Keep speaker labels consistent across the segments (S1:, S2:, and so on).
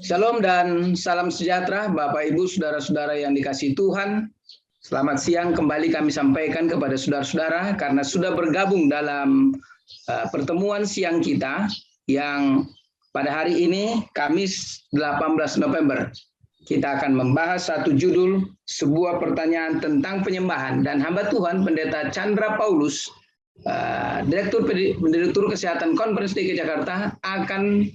S1: Shalom dan salam sejahtera Bapak Ibu Saudara-saudara yang dikasihi Tuhan. Selamat siang, kembali kami sampaikan kepada saudara-saudara karena sudah bergabung dalam pertemuan siang kita yang pada hari ini Kamis 18 November. Kita akan membahas satu judul, sebuah pertanyaan tentang penyembahan, dan hamba Tuhan Pendeta Chandra Paulus, Direktur Kesehatan Conference DKI Jakarta, akan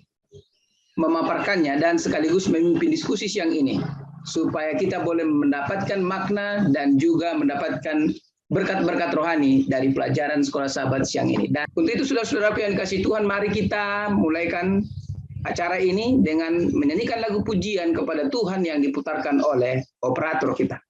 S1: memaparkannya dan sekaligus memimpin diskusi siang ini supaya kita boleh mendapatkan makna dan juga mendapatkan berkat-berkat rohani dari pelajaran Sekolah Sahabat siang ini. Dan untuk itu saudara-saudaraku yang dikasihi Tuhan, mari kita mulaikan acara ini dengan menyanyikan lagu pujian kepada Tuhan yang diputarkan oleh operator kita.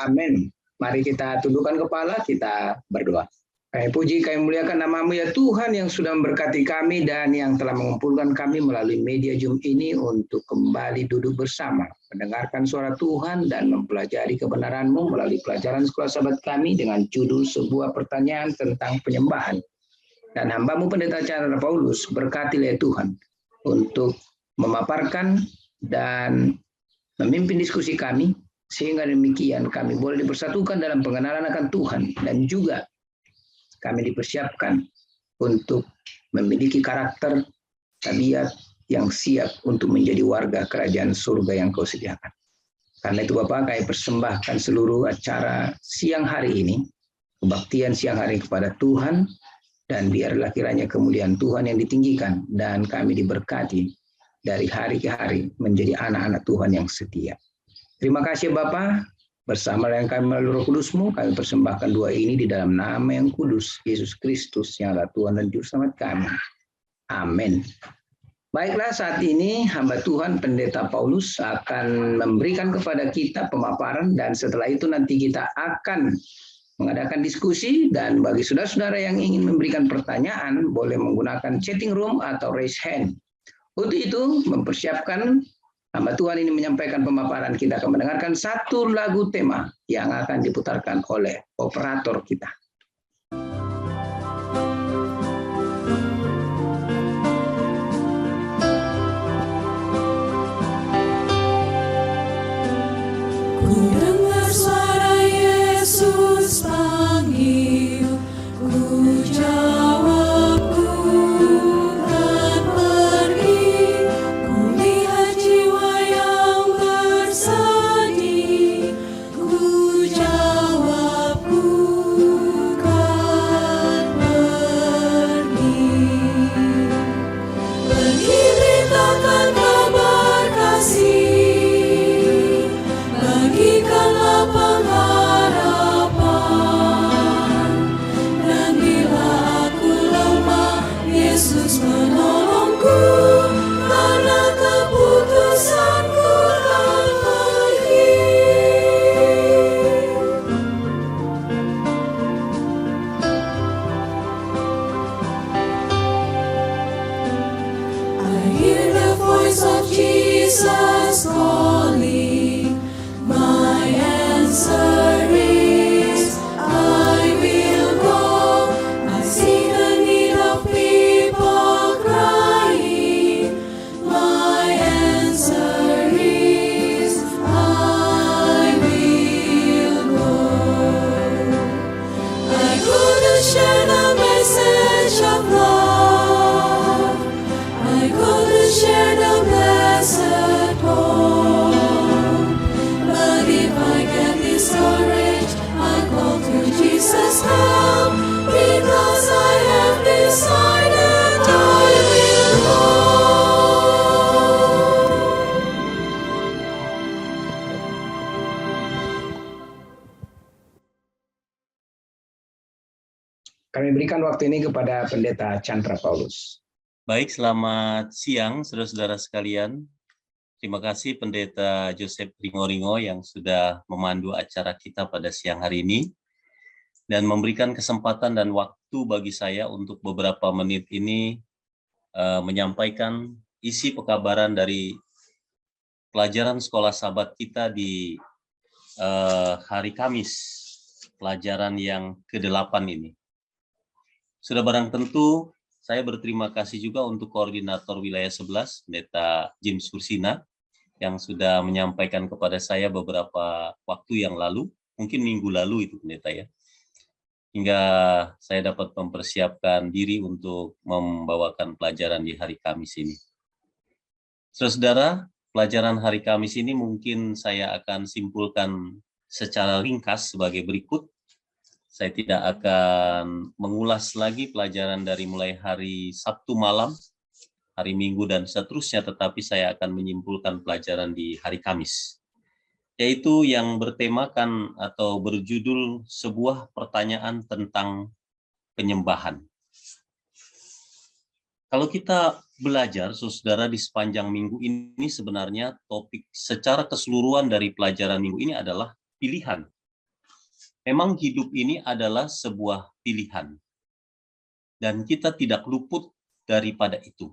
S1: Amin. Mari kita tundukkan kepala, kita berdoa. Kami puji, kami muliakan nama-Mu ya Tuhan yang sudah memberkati kami dan yang telah mengumpulkan kami melalui media Zoom ini untuk kembali duduk bersama, mendengarkan suara Tuhan dan mempelajari kebenaran-Mu melalui pelajaran sekolah sahabat kami dengan judul sebuah pertanyaan tentang penyembahan. Dan hamba-Mu Pendeta Chandra Paulus, berkatilah ya Tuhan untuk memaparkan dan memimpin diskusi kami, sehingga demikian kami boleh dipersatukan dalam pengenalan akan Tuhan dan juga kami dipersiapkan untuk memiliki karakter, tabiat yang siap untuk menjadi warga kerajaan surga yang Kau sediakan. Karena itu Bapak, kami persembahkan seluruh acara siang hari ini, kebaktian siang hari kepada Tuhan, dan biarlah kiranya kemuliaan Tuhan yang ditinggikan, dan kami diberkati dari hari ke hari menjadi anak-anak Tuhan yang setia. Terima kasih Bapak. Bersama dengan kami melalui Roh Kudus-Mu, kami persembahkan doa ini di dalam nama yang kudus, Yesus Kristus yang adalah Tuhan dan Juru Selamat kami. Amin. Baiklah, saat ini hamba Tuhan Pendeta Paulus akan memberikan kepada kita pemaparan, dan setelah itu nanti kita akan mengadakan diskusi, dan bagi saudara-saudara yang ingin memberikan pertanyaan, boleh menggunakan chatting room atau raise hand. Untuk itu, mempersiapkan hamba Tuhan ini menyampaikan pemaparan, kita akan mendengarkan satu lagu tema yang akan diputarkan oleh operator kita.
S2: Ku dengar suara Yesus panggil, ku jawab bukan pergi. Ku lihat jiwa yang bersedih, ku jawab bukan pergi. Pergi beritakan kabar kasih, bagikanlah pengharapan. Dan bila aku lemah, Yesus menolongku, karena keputusanku kan pergi. I hear the voice of Jesus calling. My answer is, I will go. I see the need of people crying. My answer is, I will go. I go to share the message of love. I go to share the blessed hope. But if I get discouraged, I call to Jesus help, because I have decided I will go.
S1: Kami berikan waktu ini kepada Pendeta Chandra Paulus.
S3: Baik, selamat siang saudara-saudara sekalian. Terima kasih Pendeta Joseph Ringo-Ringo yang sudah memandu acara kita pada siang hari ini dan memberikan kesempatan dan waktu bagi saya untuk beberapa menit ini menyampaikan isi pekabaran dari pelajaran sekolah sahabat kita di hari Kamis, pelajaran yang ke-8 ini. Sudah barang tentu, saya berterima kasih juga untuk Koordinator Wilayah 11, Pendeta James Kursina, yang sudah menyampaikan kepada saya beberapa waktu yang lalu, mungkin minggu lalu itu Pendeta ya, hingga saya dapat mempersiapkan diri untuk membawakan pelajaran di hari Kamis ini. Saudara-saudara, pelajaran hari Kamis ini mungkin saya akan simpulkan secara ringkas sebagai berikut. Saya tidak akan mengulas lagi pelajaran dari mulai hari Sabtu malam, hari Minggu, dan seterusnya, tetapi saya akan menyimpulkan pelajaran di hari Kamis, yaitu yang bertemakan atau berjudul sebuah pertanyaan tentang penyembahan. Kalau kita belajar, saudara, di sepanjang minggu ini sebenarnya topik secara keseluruhan dari pelajaran minggu ini adalah pilihan. Memang hidup ini adalah sebuah pilihan. Dan kita tidak luput daripada itu.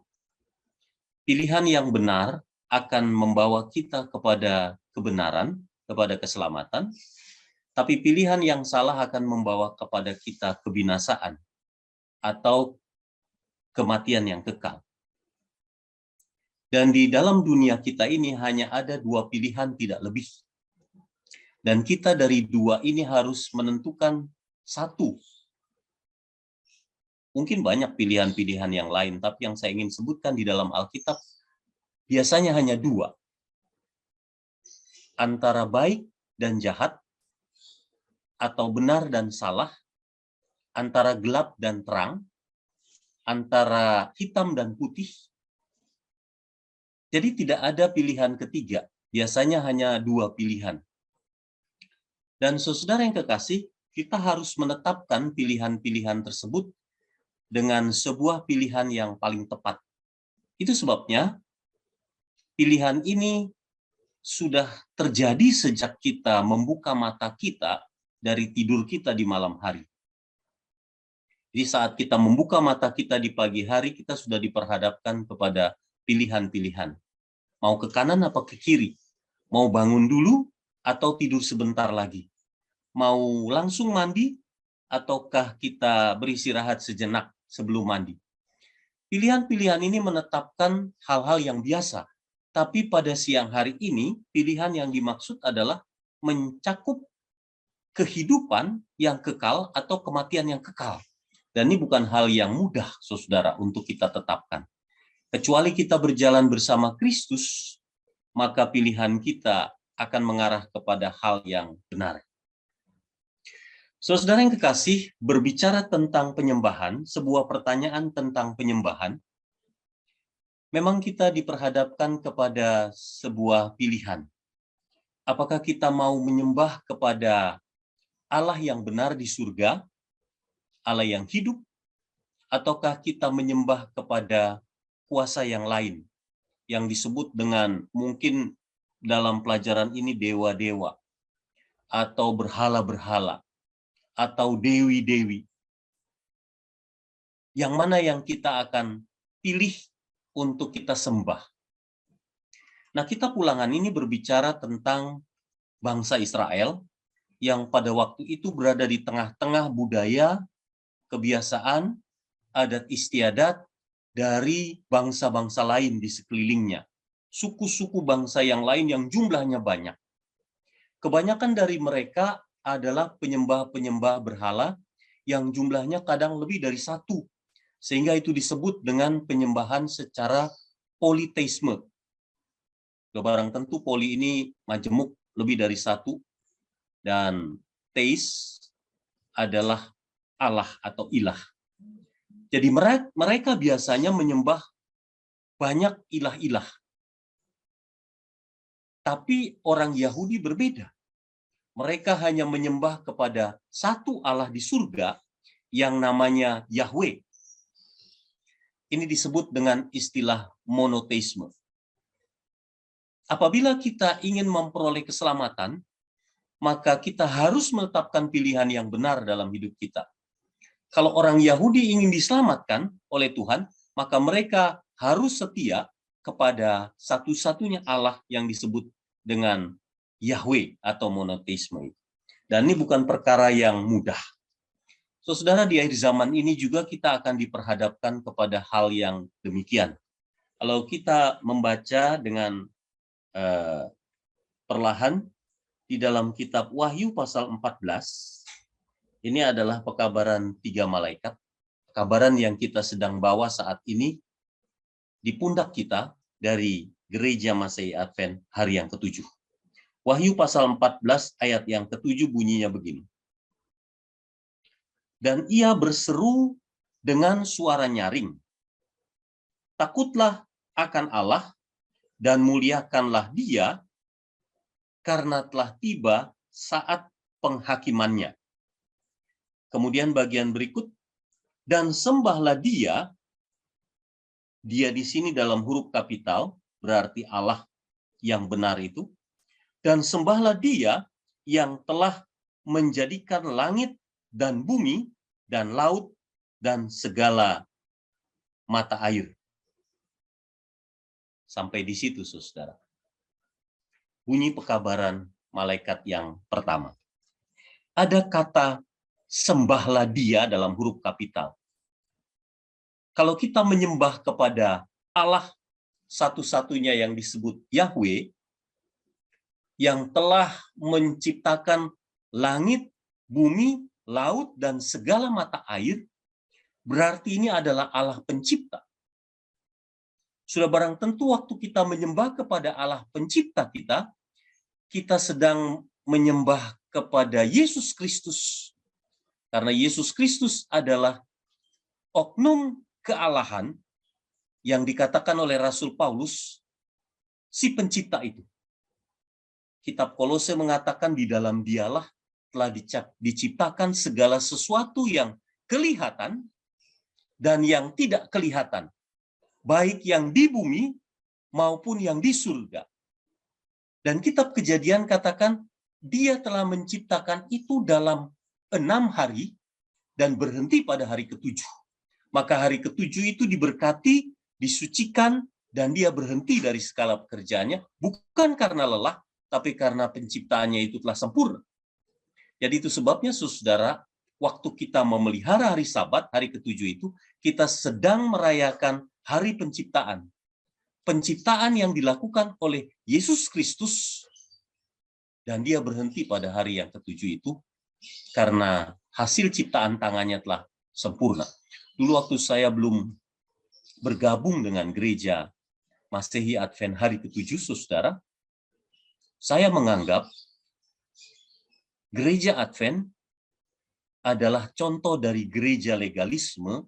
S3: Pilihan yang benar akan membawa kita kepada kebenaran, kepada keselamatan. Tapi pilihan yang salah akan membawa kepada kita kebinasaan atau kematian yang kekal. Dan di dalam dunia kita ini hanya ada dua pilihan, tidak lebih. Dan kita dari dua ini harus menentukan satu. Mungkin banyak pilihan-pilihan yang lain, tapi yang saya ingin sebutkan di dalam Alkitab biasanya hanya dua. Antara baik dan jahat, atau benar dan salah, antara gelap dan terang, antara hitam dan putih. Jadi tidak ada pilihan ketiga, biasanya hanya dua pilihan. Dan saudara yang kekasih, kita harus menetapkan pilihan-pilihan tersebut dengan sebuah pilihan yang paling tepat. Itu sebabnya pilihan ini sudah terjadi sejak kita membuka mata kita dari tidur kita di malam hari. Jadi saat kita membuka mata kita di pagi hari, kita sudah diperhadapkan kepada pilihan-pilihan. Mau ke kanan apa ke kiri? Mau bangun dulu atau tidur sebentar lagi? Mau langsung mandi ataukah kita beristirahat sejenak sebelum mandi? Pilihan-pilihan ini menetapkan hal-hal yang biasa. Tapi pada siang hari ini, pilihan yang dimaksud adalah mencakup kehidupan yang kekal atau kematian yang kekal. Dan ini bukan hal yang mudah, saudara, untuk kita tetapkan. Kecuali kita berjalan bersama Kristus, maka pilihan kita akan mengarah kepada hal yang benar. Saudara yang kekasih, berbicara tentang penyembahan, sebuah pertanyaan tentang penyembahan, memang kita diperhadapkan kepada sebuah pilihan. Apakah kita mau menyembah kepada Allah yang benar di surga, Allah yang hidup, ataukah kita menyembah kepada kuasa yang lain, yang disebut dengan mungkin dalam pelajaran ini dewa-dewa, atau berhala-berhala, atau dewi-dewi. Yang mana yang kita akan pilih untuk kita sembah? Nah, Kitab Ulangan ini berbicara tentang bangsa Israel yang pada waktu itu berada di tengah-tengah budaya, kebiasaan, adat istiadat dari bangsa-bangsa lain di sekelilingnya. Suku-suku bangsa yang lain yang jumlahnya banyak. Kebanyakan dari mereka adalah penyembah-penyembah berhala yang jumlahnya kadang lebih dari satu. Sehingga itu disebut dengan penyembahan secara politeisme. Barang tentu poli ini majemuk lebih dari satu. Dan teis adalah Allah atau ilah. Jadi mereka biasanya menyembah banyak ilah-ilah. Tapi orang Yahudi berbeda. Mereka hanya menyembah kepada satu Allah di surga yang namanya Yahweh. Ini disebut dengan istilah monoteisme. Apabila kita ingin memperoleh keselamatan, maka kita harus menetapkan pilihan yang benar dalam hidup kita. Kalau orang Yahudi ingin diselamatkan oleh Tuhan, maka mereka harus setia kepada satu-satunya Allah yang disebut dengan Yahweh atau monoteisme. Dan ini bukan perkara yang mudah. Saudara, di akhir zaman ini juga kita akan diperhadapkan kepada hal yang demikian. Kalau kita membaca dengan perlahan di dalam kitab Wahyu pasal 14, ini adalah pekabaran 3 malaikat, pekabaran yang kita sedang bawa saat ini di pundak kita dari Gereja Masehi Advent hari yang ke-7. Wahyu pasal 14 ayat yang ke-7 bunyinya begini. Dan ia berseru dengan suara nyaring, takutlah akan Allah dan muliakanlah Dia, karena telah tiba saat penghakimannya. Kemudian bagian berikut, dan sembahlah Dia. Dia di sini dalam huruf kapital, berarti Allah yang benar itu. Dan sembahlah Dia yang telah menjadikan langit dan bumi dan laut dan segala mata air. Sampai di situ, saudara. Bunyi pekabaran malaikat yang pertama. Ada kata sembahlah dia dalam huruf kapital. Kalau kita menyembah kepada Allah satu-satunya yang disebut Yahweh, yang telah menciptakan langit, bumi, laut, dan segala mata air, berarti ini adalah Allah pencipta. Sudah barang tentu waktu kita menyembah kepada Allah pencipta kita sedang menyembah kepada Yesus Kristus. Karena Yesus Kristus adalah oknum kealahan yang dikatakan oleh Rasul Paulus, si pencipta itu. Kitab Kolose mengatakan di dalam dialah telah diciptakan segala sesuatu yang kelihatan dan yang tidak kelihatan, baik yang di bumi maupun yang di surga. Dan kitab Kejadian katakan, dia telah menciptakan itu dalam 6 hari dan berhenti pada hari ke-7. Maka hari ke-7 itu diberkati, disucikan, dan dia berhenti dari segala pekerjaannya, bukan karena lelah, tapi karena penciptaannya itu telah sempurna. Jadi itu sebabnya, saudara, waktu kita memelihara hari Sabat, hari ke-7 itu, kita sedang merayakan hari penciptaan. Penciptaan yang dilakukan oleh Yesus Kristus, dan dia berhenti pada hari yang ke-7 itu, karena hasil ciptaan tangannya telah sempurna. Dulu waktu saya belum bergabung dengan gereja Masehi Advent hari ke-7, saudara, saya menganggap gereja Advent adalah contoh dari gereja legalisme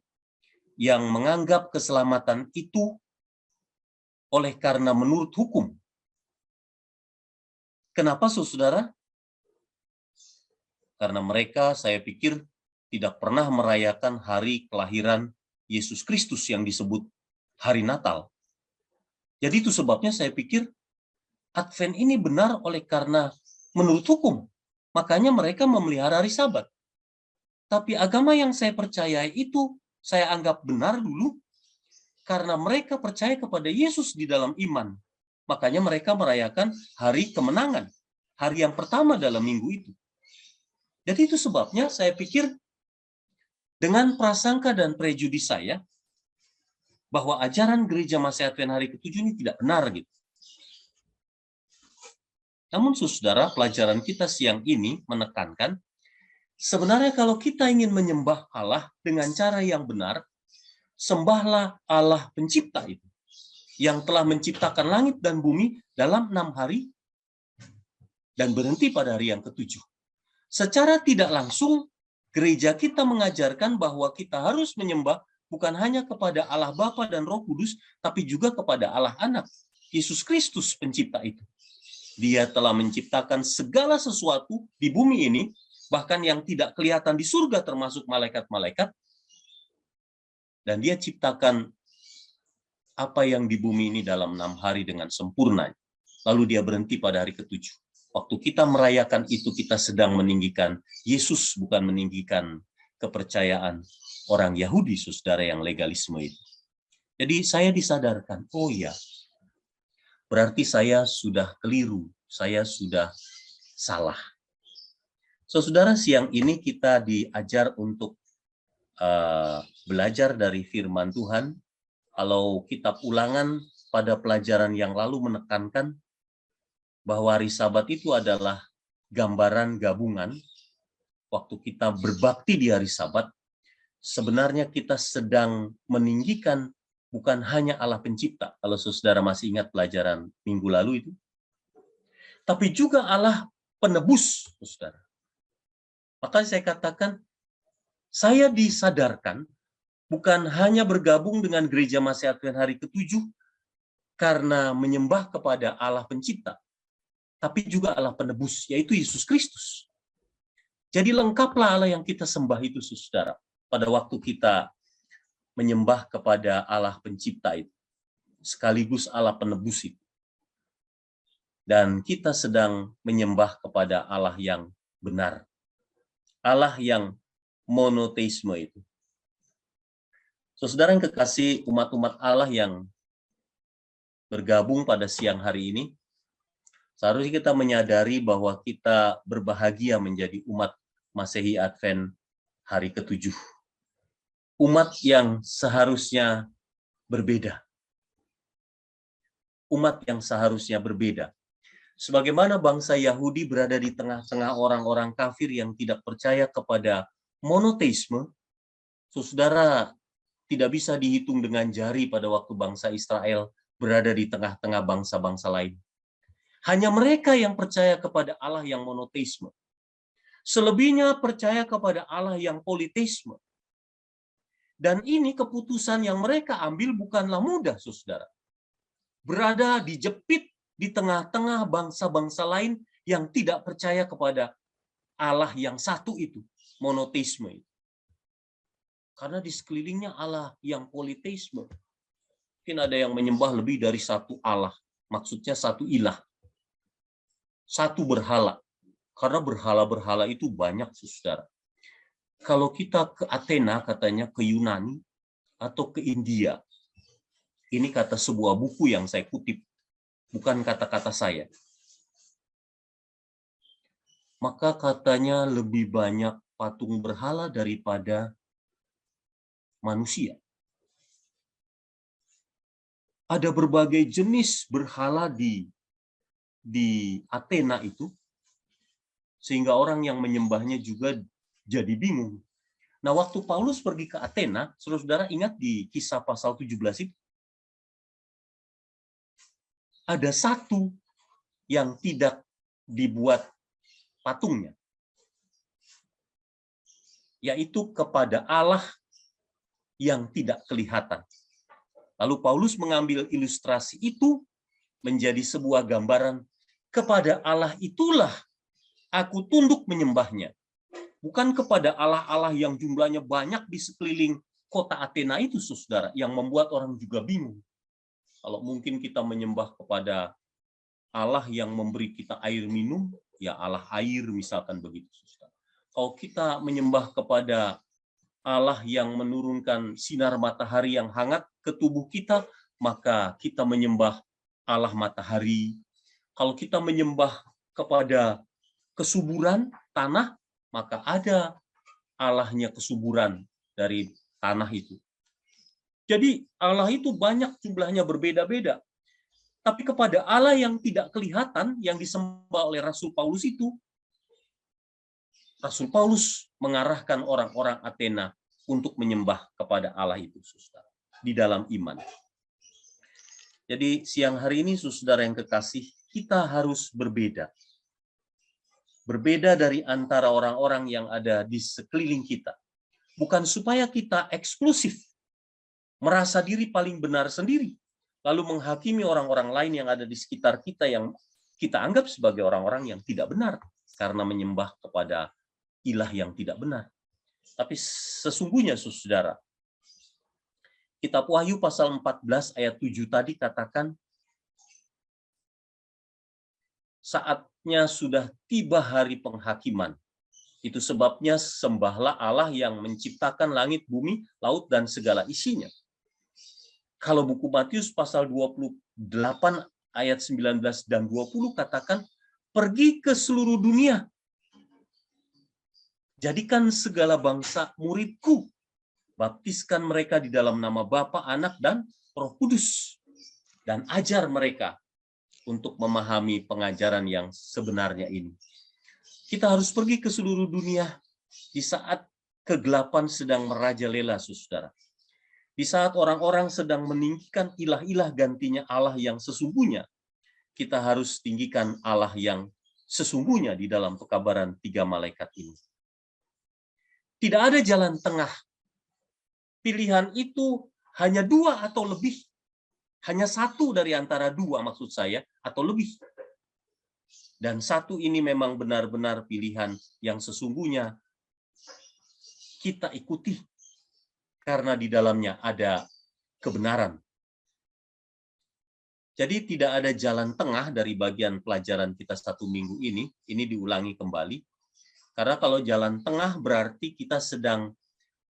S3: yang menganggap keselamatan itu oleh karena menurut hukum. Kenapa, saudara? Karena mereka, saya pikir, tidak pernah merayakan hari kelahiran Yesus Kristus yang disebut hari Natal. Jadi itu sebabnya saya pikir Advent ini benar oleh karena menurut hukum. Makanya mereka memelihara hari Sabat. Tapi agama yang saya percaya itu saya anggap benar dulu karena mereka percaya kepada Yesus di dalam iman. Makanya mereka merayakan hari kemenangan, hari yang pertama dalam minggu itu. Jadi itu sebabnya saya pikir dengan prasangka dan prejudis saya bahwa ajaran gereja Masehi Advent hari ke-7 ini tidak benar gitu. Namun saudara, pelajaran kita siang ini menekankan sebenarnya kalau kita ingin menyembah Allah dengan cara yang benar, sembahlah Allah pencipta itu, yang telah menciptakan langit dan bumi dalam 6 hari dan berhenti pada hari yang ke-7. Secara tidak langsung, gereja kita mengajarkan bahwa kita harus menyembah bukan hanya kepada Allah Bapa dan Roh Kudus, tapi juga kepada Allah Anak, Yesus Kristus pencipta itu. Dia telah menciptakan segala sesuatu di bumi ini, bahkan yang tidak kelihatan di surga termasuk malaikat-malaikat, dan dia ciptakan apa yang di bumi ini dalam 6 hari dengan sempurna. Lalu dia berhenti pada hari ke-7. Waktu kita merayakan itu, kita sedang meninggikan Yesus, bukan meninggikan kepercayaan orang Yahudi, saudara, yang legalisme itu. Jadi saya disadarkan, oh ya, berarti saya sudah keliru, saya sudah salah. Saudara, siang ini kita diajar untuk belajar dari firman Tuhan. Kalau kitab Ulangan pada pelajaran yang lalu menekankan bahwa hari Sabat itu adalah gambaran gabungan. Waktu kita berbakti di hari Sabat, sebenarnya kita sedang meninggikan bukan hanya Allah pencipta, kalau saudara masih ingat pelajaran minggu lalu itu, tapi juga Allah penebus, saudara. Maka saya katakan, saya disadarkan bukan hanya bergabung dengan gereja Masehi Advent hari ke-7 karena menyembah kepada Allah pencipta, tapi juga Allah penebus, yaitu Yesus Kristus. Jadi lengkaplah Allah yang kita sembah itu, saudara, pada waktu kita menyembah kepada Allah pencipta itu, sekaligus Allah penebus itu. Dan kita sedang menyembah kepada Allah yang benar, Allah yang monoteisme itu. Saudara yang kekasih, umat-umat Allah yang bergabung pada siang hari ini, seharusnya kita menyadari bahwa kita berbahagia menjadi umat Masehi Advent hari ke-7. Umat yang seharusnya berbeda. Umat yang seharusnya berbeda. Sebagaimana bangsa Yahudi berada di tengah-tengah orang-orang kafir yang tidak percaya kepada monoteisme, saudara, tidak bisa dihitung dengan jari pada waktu bangsa Israel berada di tengah-tengah bangsa-bangsa lain. Hanya mereka yang percaya kepada Allah yang monoteisme. Selebihnya percaya kepada Allah yang politeisme. Dan ini keputusan yang mereka ambil bukanlah mudah, saudara. Berada dijepit di tengah-tengah bangsa-bangsa lain yang tidak percaya kepada Allah yang satu itu, monoteisme itu. Karena di sekelilingnya Allah yang politeisme. Mungkin ada yang menyembah lebih dari satu Allah. Maksudnya satu ilah. Satu berhala. Karena berhala-berhala itu banyak, saudara. Kalau kita ke Athena, katanya ke Yunani, atau ke India. Ini kata sebuah buku yang saya kutip. Bukan kata-kata saya. Maka katanya lebih banyak patung berhala daripada manusia. Ada berbagai jenis berhala di Athena itu, sehingga orang yang menyembahnya juga jadi bingung. Nah, waktu Paulus pergi ke Athena, saudara ingat di Kisah pasal 17 itu, ada satu yang tidak dibuat patungnya, yaitu kepada Allah yang tidak kelihatan. Lalu Paulus mengambil ilustrasi itu menjadi sebuah gambaran, kepada Allah itulah aku tunduk menyembahnya. Bukan kepada Allah-Allah yang jumlahnya banyak di sekeliling kota Athena itu, saudara, yang membuat orang juga bingung. Kalau mungkin kita menyembah kepada Allah yang memberi kita air minum, ya Allah air misalkan begitu, saudara. Kalau kita menyembah kepada Allah yang menurunkan sinar matahari yang hangat ke tubuh kita, maka kita menyembah Allah matahari. Kalau kita menyembah kepada kesuburan tanah, maka ada Allahnya kesuburan dari tanah itu. Jadi Allah itu banyak jumlahnya berbeda-beda. Tapi kepada Allah yang tidak kelihatan, yang disembah oleh Rasul Paulus itu, Rasul Paulus mengarahkan orang-orang Athena untuk menyembah kepada Allah itu, saudara, di dalam iman. Jadi siang hari ini, saudara yang kekasih, kita harus berbeda. Berbeda dari antara orang-orang yang ada di sekeliling kita. Bukan supaya kita eksklusif, merasa diri paling benar sendiri, lalu menghakimi orang-orang lain yang ada di sekitar kita yang kita anggap sebagai orang-orang yang tidak benar karena menyembah kepada ilah yang tidak benar. Tapi sesungguhnya, saudara, Kitab Wahyu pasal 14 ayat 7 tadi katakan, saatnya sudah tiba hari penghakiman. Itu sebabnya sembahlah Allah yang menciptakan langit, bumi, laut, dan segala isinya. Kalau buku Matius pasal 28 ayat 19 dan 20 katakan, pergi ke seluruh dunia. Jadikan segala bangsa muridku. Baptiskan mereka di dalam nama Bapa, Anak, dan Roh Kudus. Dan ajar mereka untuk memahami pengajaran yang sebenarnya ini. Kita harus pergi ke seluruh dunia di saat kegelapan sedang merajalela, saudara. Di saat orang-orang sedang meninggikan ilah-ilah gantinya Allah yang sesungguhnya, kita harus tinggikan Allah yang sesungguhnya di dalam pekabaran 3 malaikat ini. Tidak ada jalan tengah. Pilihan itu hanya 2 atau lebih. Hanya 1 dari antara 2 maksud saya, atau lebih. Dan 1 ini memang benar-benar pilihan yang sesungguhnya kita ikuti. Karena di dalamnya ada kebenaran. Jadi tidak ada jalan tengah dari bagian pelajaran kita 1 minggu ini diulangi kembali. Karena kalau jalan tengah berarti kita sedang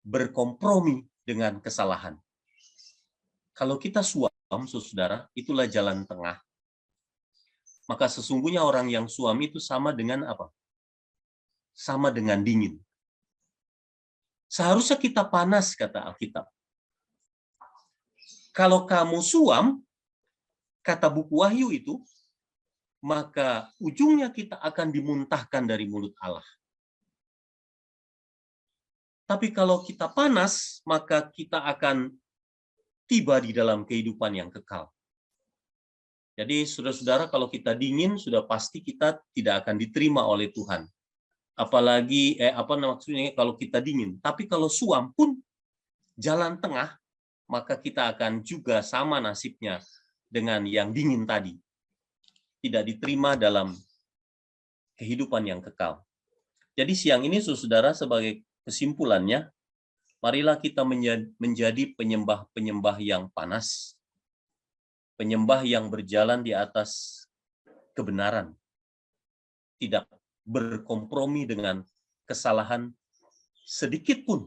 S3: berkompromi dengan kesalahan. Kalau kita suam, saudara, itulah jalan tengah. Maka sesungguhnya orang yang suam itu sama dengan apa? Sama dengan dingin. Seharusnya kita panas, kata Alkitab. Kalau kamu suam, kata buku Wahyu itu, maka ujungnya kita akan dimuntahkan dari mulut Allah. Tapi kalau kita panas, maka kita akan tiba di dalam kehidupan yang kekal. Jadi saudara-saudara, kalau kita dingin, sudah pasti kita tidak akan diterima oleh Tuhan. Apalagi, maksudnya kalau kita dingin. Tapi kalau suam pun jalan tengah, maka kita akan juga sama nasibnya dengan yang dingin tadi. Tidak diterima dalam kehidupan yang kekal. Jadi siang ini, saudara, sebagai kesimpulannya, marilah kita menjadi penyembah-penyembah yang panas, penyembah yang berjalan di atas kebenaran, tidak berkompromi dengan kesalahan sedikit pun.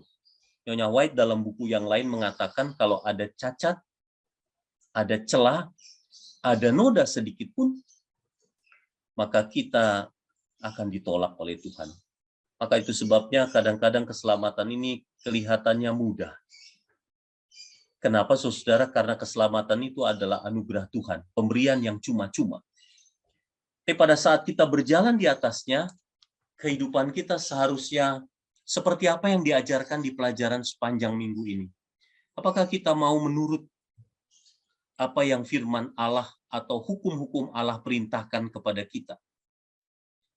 S3: Nyonya White dalam buku yang lain mengatakan kalau ada cacat, ada celah, ada noda sedikit pun, maka kita akan ditolak oleh Tuhan. Maka itu sebabnya kadang-kadang keselamatan ini kelihatannya mudah. Kenapa, saudara? Karena keselamatan itu adalah anugerah Tuhan, pemberian yang cuma-cuma. Tapi pada saat kita berjalan di atasnya, kehidupan kita seharusnya seperti apa yang diajarkan di pelajaran sepanjang minggu ini. Apakah kita mau menurut apa yang firman Allah atau hukum-hukum Allah perintahkan kepada kita?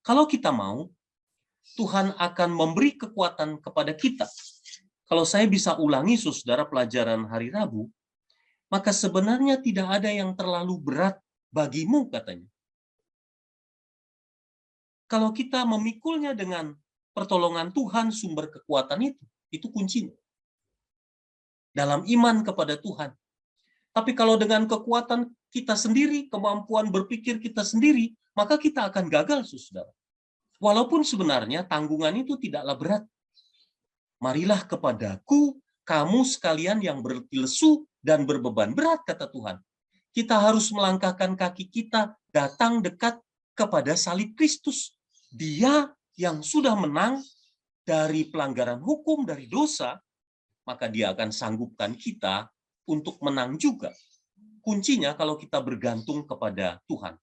S3: Kalau kita mau, Tuhan akan memberi kekuatan kepada kita. Kalau saya bisa ulangi, saudara, pelajaran hari Rabu, maka sebenarnya tidak ada yang terlalu berat bagimu, katanya. Kalau kita memikulnya dengan pertolongan Tuhan, sumber kekuatan itu kuncinya. Dalam iman kepada Tuhan. Tapi kalau dengan kekuatan kita sendiri, kemampuan berpikir kita sendiri, maka kita akan gagal, saudara. Walaupun sebenarnya tanggungan itu tidaklah berat. Marilah kepadaku, kamu sekalian yang berletih lesu dan berbeban berat, kata Tuhan. Kita harus melangkahkan kaki kita datang dekat kepada salib Kristus. Dia yang sudah menang dari pelanggaran hukum, dari dosa, maka dia akan sanggupkan kita untuk menang juga. Kuncinya kalau kita bergantung kepada Tuhan.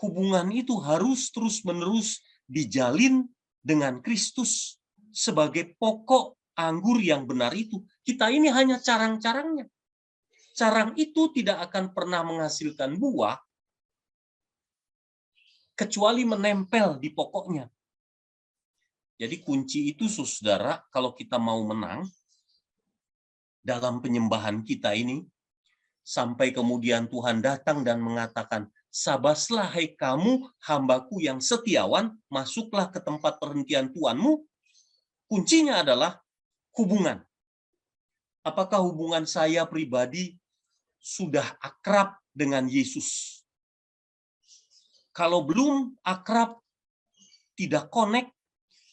S3: Hubungan itu harus terus-menerus dijalin dengan Kristus sebagai pokok anggur yang benar itu. Kita ini hanya carang-carangnya. Carang itu tidak akan pernah menghasilkan buah kecuali menempel di pokoknya. Jadi kunci itu, saudara, kalau kita mau menang dalam penyembahan kita ini, sampai kemudian Tuhan datang dan mengatakan, "Sabaslah hai kamu, hambaku yang setiawan, masuklah ke tempat perhentian Tuhanmu." Kuncinya adalah hubungan. Apakah hubungan saya pribadi sudah akrab dengan Yesus? Kalau belum akrab, tidak connect,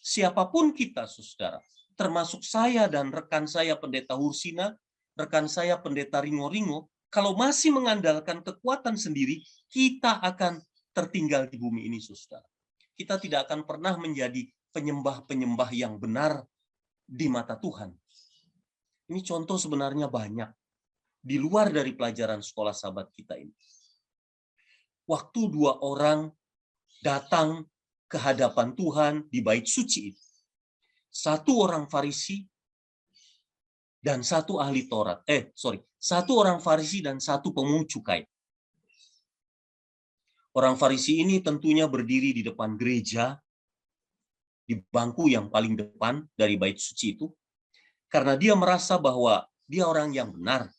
S3: siapapun kita, saudara, termasuk saya dan rekan saya Pendeta Hursina, rekan saya Pendeta Ringo-Ringo, kalau masih mengandalkan kekuatan sendiri, kita akan tertinggal di bumi ini, saudara. Kita tidak akan pernah menjadi penyembah-penyembah yang benar di mata Tuhan. Ini contoh sebenarnya banyak di luar dari pelajaran sekolah sahabat kita ini. Waktu dua orang datang ke hadapan Tuhan di bait suci itu. Satu orang Farisi dan satu ahli Taurat. Satu orang Farisi dan satu pemungut cukai. Orang Farisi ini tentunya berdiri di depan gereja, di bangku yang paling depan dari bait suci itu, karena dia merasa bahwa dia orang yang benar.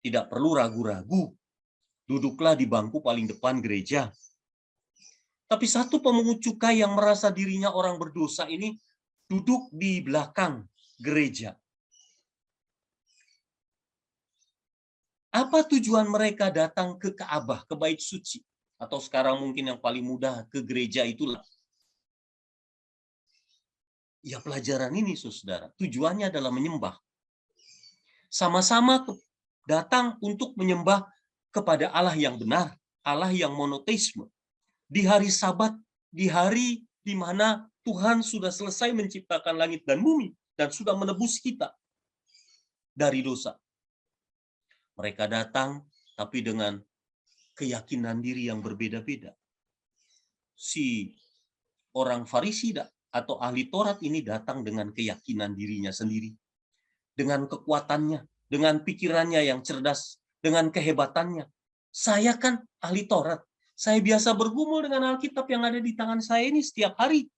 S3: Tidak perlu ragu-ragu, duduklah di bangku paling depan gereja. Tapi satu pemungut cukai yang merasa dirinya orang berdosa ini duduk di belakang gereja. Apa tujuan mereka datang ke Ka'bah, ke bait suci? Atau sekarang mungkin yang paling mudah ke gereja itulah. Ya pelajaran ini saudara, tujuannya adalah menyembah. Sama-sama datang untuk menyembah kepada Allah yang benar, Allah yang monoteisme. Di hari Sabat, di hari di mana Tuhan sudah selesai menciptakan langit dan bumi dan sudah menebus kita dari dosa. Mereka datang tapi dengan keyakinan diri yang berbeda-beda. Si orang Farisi atau ahli Taurat ini datang dengan keyakinan dirinya sendiri, dengan kekuatannya, dengan pikirannya yang cerdas, dengan kehebatannya. Saya kan ahli Taurat, saya biasa bergumul dengan Alkitab yang ada di tangan saya ini setiap hari.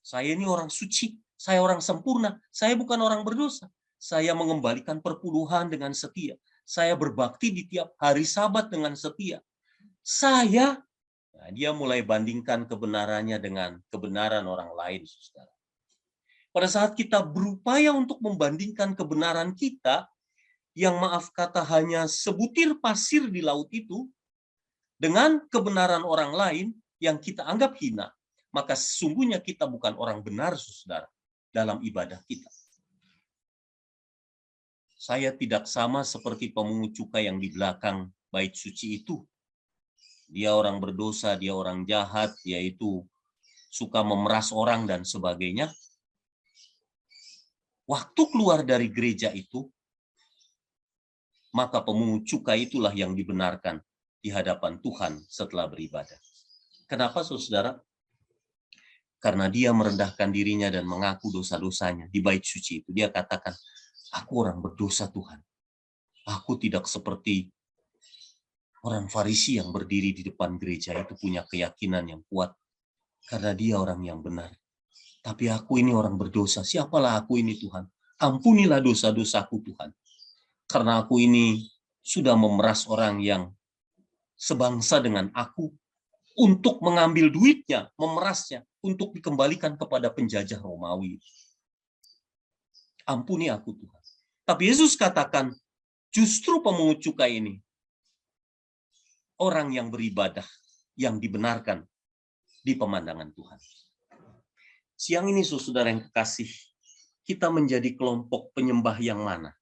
S3: Saya ini orang suci, saya orang sempurna, saya bukan orang berdosa. Saya mengembalikan perpuluhan dengan setia. Saya berbakti di tiap hari Sabat dengan setia. Dia mulai bandingkan kebenarannya dengan kebenaran orang lain, saudara. Pada saat kita berupaya untuk membandingkan kebenaran kita, yang maaf kata hanya sebutir pasir di laut itu, dengan kebenaran orang lain yang kita anggap hina, maka sesungguhnya kita bukan orang benar, saudara, dalam ibadah kita. Saya tidak sama seperti pemungut cukai yang di belakang bait suci itu. Dia orang berdosa, dia orang jahat, dia itu suka memeras orang dan sebagainya. Waktu keluar dari gereja itu, maka pemungut cukai itulah yang dibenarkan di hadapan Tuhan setelah beribadah. Kenapa, saudara? Karena dia merendahkan dirinya dan mengaku dosa-dosanya di bait suci itu. Dia katakan, aku orang berdosa Tuhan. Aku tidak seperti orang Farisi yang berdiri di depan gereja itu punya keyakinan yang kuat. Karena dia orang yang benar. Tapi aku ini orang berdosa. Siapalah aku ini Tuhan? Ampunilah dosa-dosaku Tuhan. Karena aku ini sudah memeras orang yang sebangsa dengan aku untuk mengambil duitnya, memerasnya, untuk dikembalikan kepada penjajah Romawi. Ampuni aku Tuhan. Tapi Yesus katakan, justru pemungut cukai ini, orang yang beribadah, yang dibenarkan di pemandangan Tuhan. Siang ini, saudara yang kekasih, kita menjadi kelompok penyembah yang mana?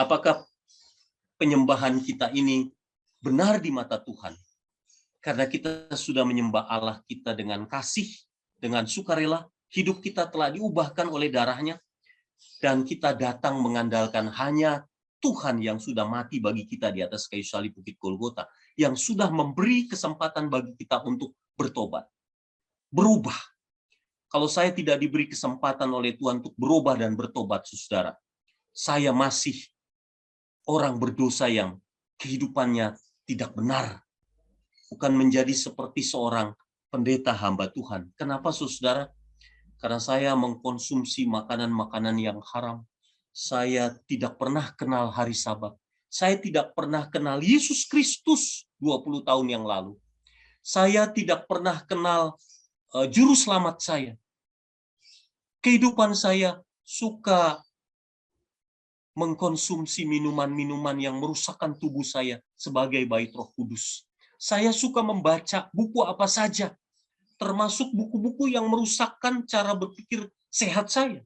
S3: Apakah penyembahan kita ini benar di mata Tuhan? Karena kita sudah menyembah Allah kita dengan kasih, dengan sukarela, hidup kita telah diubahkan oleh darahnya, dan kita datang mengandalkan hanya Tuhan yang sudah mati bagi kita di atas kayu salib Bukit Golgota, yang sudah memberi kesempatan bagi kita untuk bertobat, berubah. Kalau saya tidak diberi kesempatan oleh Tuhan untuk berubah dan bertobat, saudara, saya masih orang berdosa yang kehidupannya tidak benar. Bukan menjadi seperti seorang pendeta hamba Tuhan. Kenapa, saudara? Karena saya mengkonsumsi makanan-makanan yang haram. Saya tidak pernah kenal hari Sabat. Saya tidak pernah kenal Yesus Kristus 20 tahun yang lalu. Saya tidak pernah kenal juru selamat saya. Kehidupan saya suka mengkonsumsi minuman-minuman yang merusakkan tubuh saya sebagai bait Roh Kudus. Saya suka membaca buku apa saja, termasuk buku-buku yang merusakkan cara berpikir sehat saya.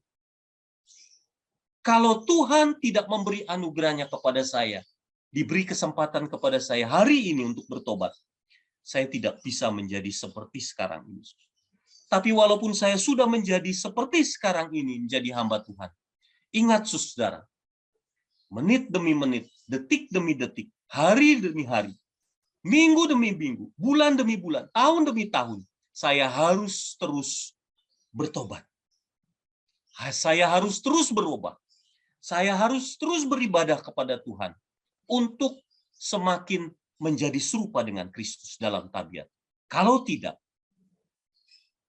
S3: Kalau Tuhan tidak memberi anugerahnya kepada saya, diberi kesempatan kepada saya hari ini untuk bertobat, saya tidak bisa menjadi seperti sekarang ini. Tapi walaupun saya sudah menjadi seperti sekarang ini, menjadi hamba Tuhan, ingat saudara, menit demi menit, detik demi detik, hari demi hari, minggu demi minggu, bulan demi bulan, tahun demi tahun, saya harus terus bertobat. Saya harus terus berubah. Saya harus terus beribadah kepada Tuhan untuk semakin menjadi serupa dengan Kristus dalam tabiat. Kalau tidak,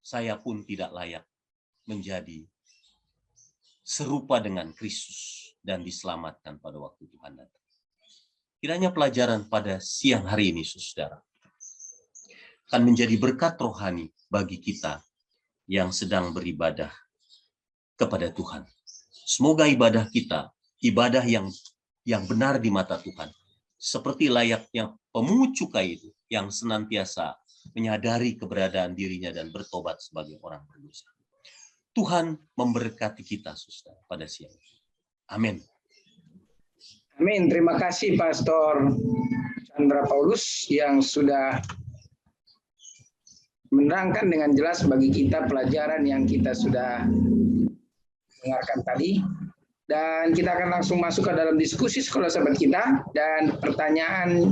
S3: saya pun tidak layak menjadi serupa dengan Kristus dan diselamatkan pada waktu Tuhan datang. Kiranya pelajaran pada siang hari ini, saudara, akan menjadi berkat rohani bagi kita yang sedang beribadah kepada Tuhan. Semoga ibadah kita, ibadah yang benar di mata Tuhan, seperti layaknya pemungut cukai itu yang senantiasa menyadari keberadaan dirinya dan bertobat sebagai orang berdosa. Tuhan memberkati kita, saudara, pada siang ini. Amin.
S1: Amin. Terima kasih Pastor Chandra Paulus yang sudah menerangkan dengan jelas bagi kita pelajaran yang kita sudah dengarkan tadi. Dan kita akan langsung masuk ke dalam diskusi sekolah sahabat kita. Dan pertanyaan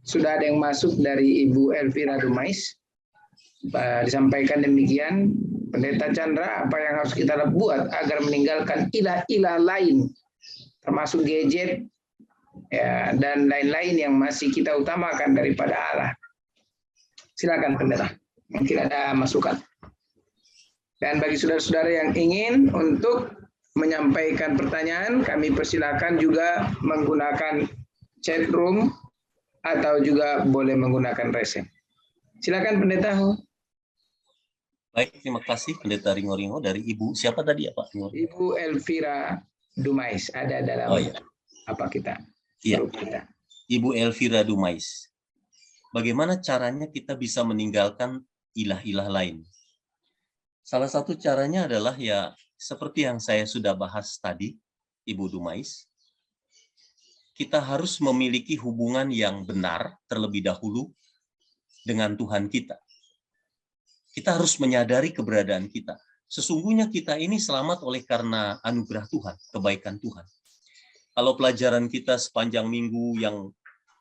S1: sudah ada yang masuk dari Ibu Elvira Dumais. Disampaikan demikian, Pendeta Chandra, apa yang harus kita buat agar meninggalkan ilah-ilah lain, termasuk gadget, ya, dan lain-lain yang masih kita utamakan daripada Allah. Silakan Pendeta, mungkin ada masukan. Dan bagi saudara-saudara yang ingin untuk menyampaikan pertanyaan, kami persilakan juga menggunakan chat room atau juga boleh menggunakan resep. Silakan Pendeta.
S3: Baik, terima kasih Pendeta Ringo-Ringo dari Ibu. Siapa tadi ya Pak?
S1: Ibu Elvira Dumais ada dalam apa kita?
S3: Iya.
S1: Kita.
S3: Ibu Elvira Dumais. Bagaimana caranya kita bisa meninggalkan ilah-ilah lain? Salah satu caranya adalah ya seperti yang saya sudah bahas tadi, Ibu Dumais. Kita harus memiliki hubungan yang benar terlebih dahulu dengan Tuhan kita. Kita harus menyadari keberadaan kita. Sesungguhnya kita ini selamat oleh karena anugerah Tuhan, kebaikan Tuhan. Kalau pelajaran kita sepanjang minggu yang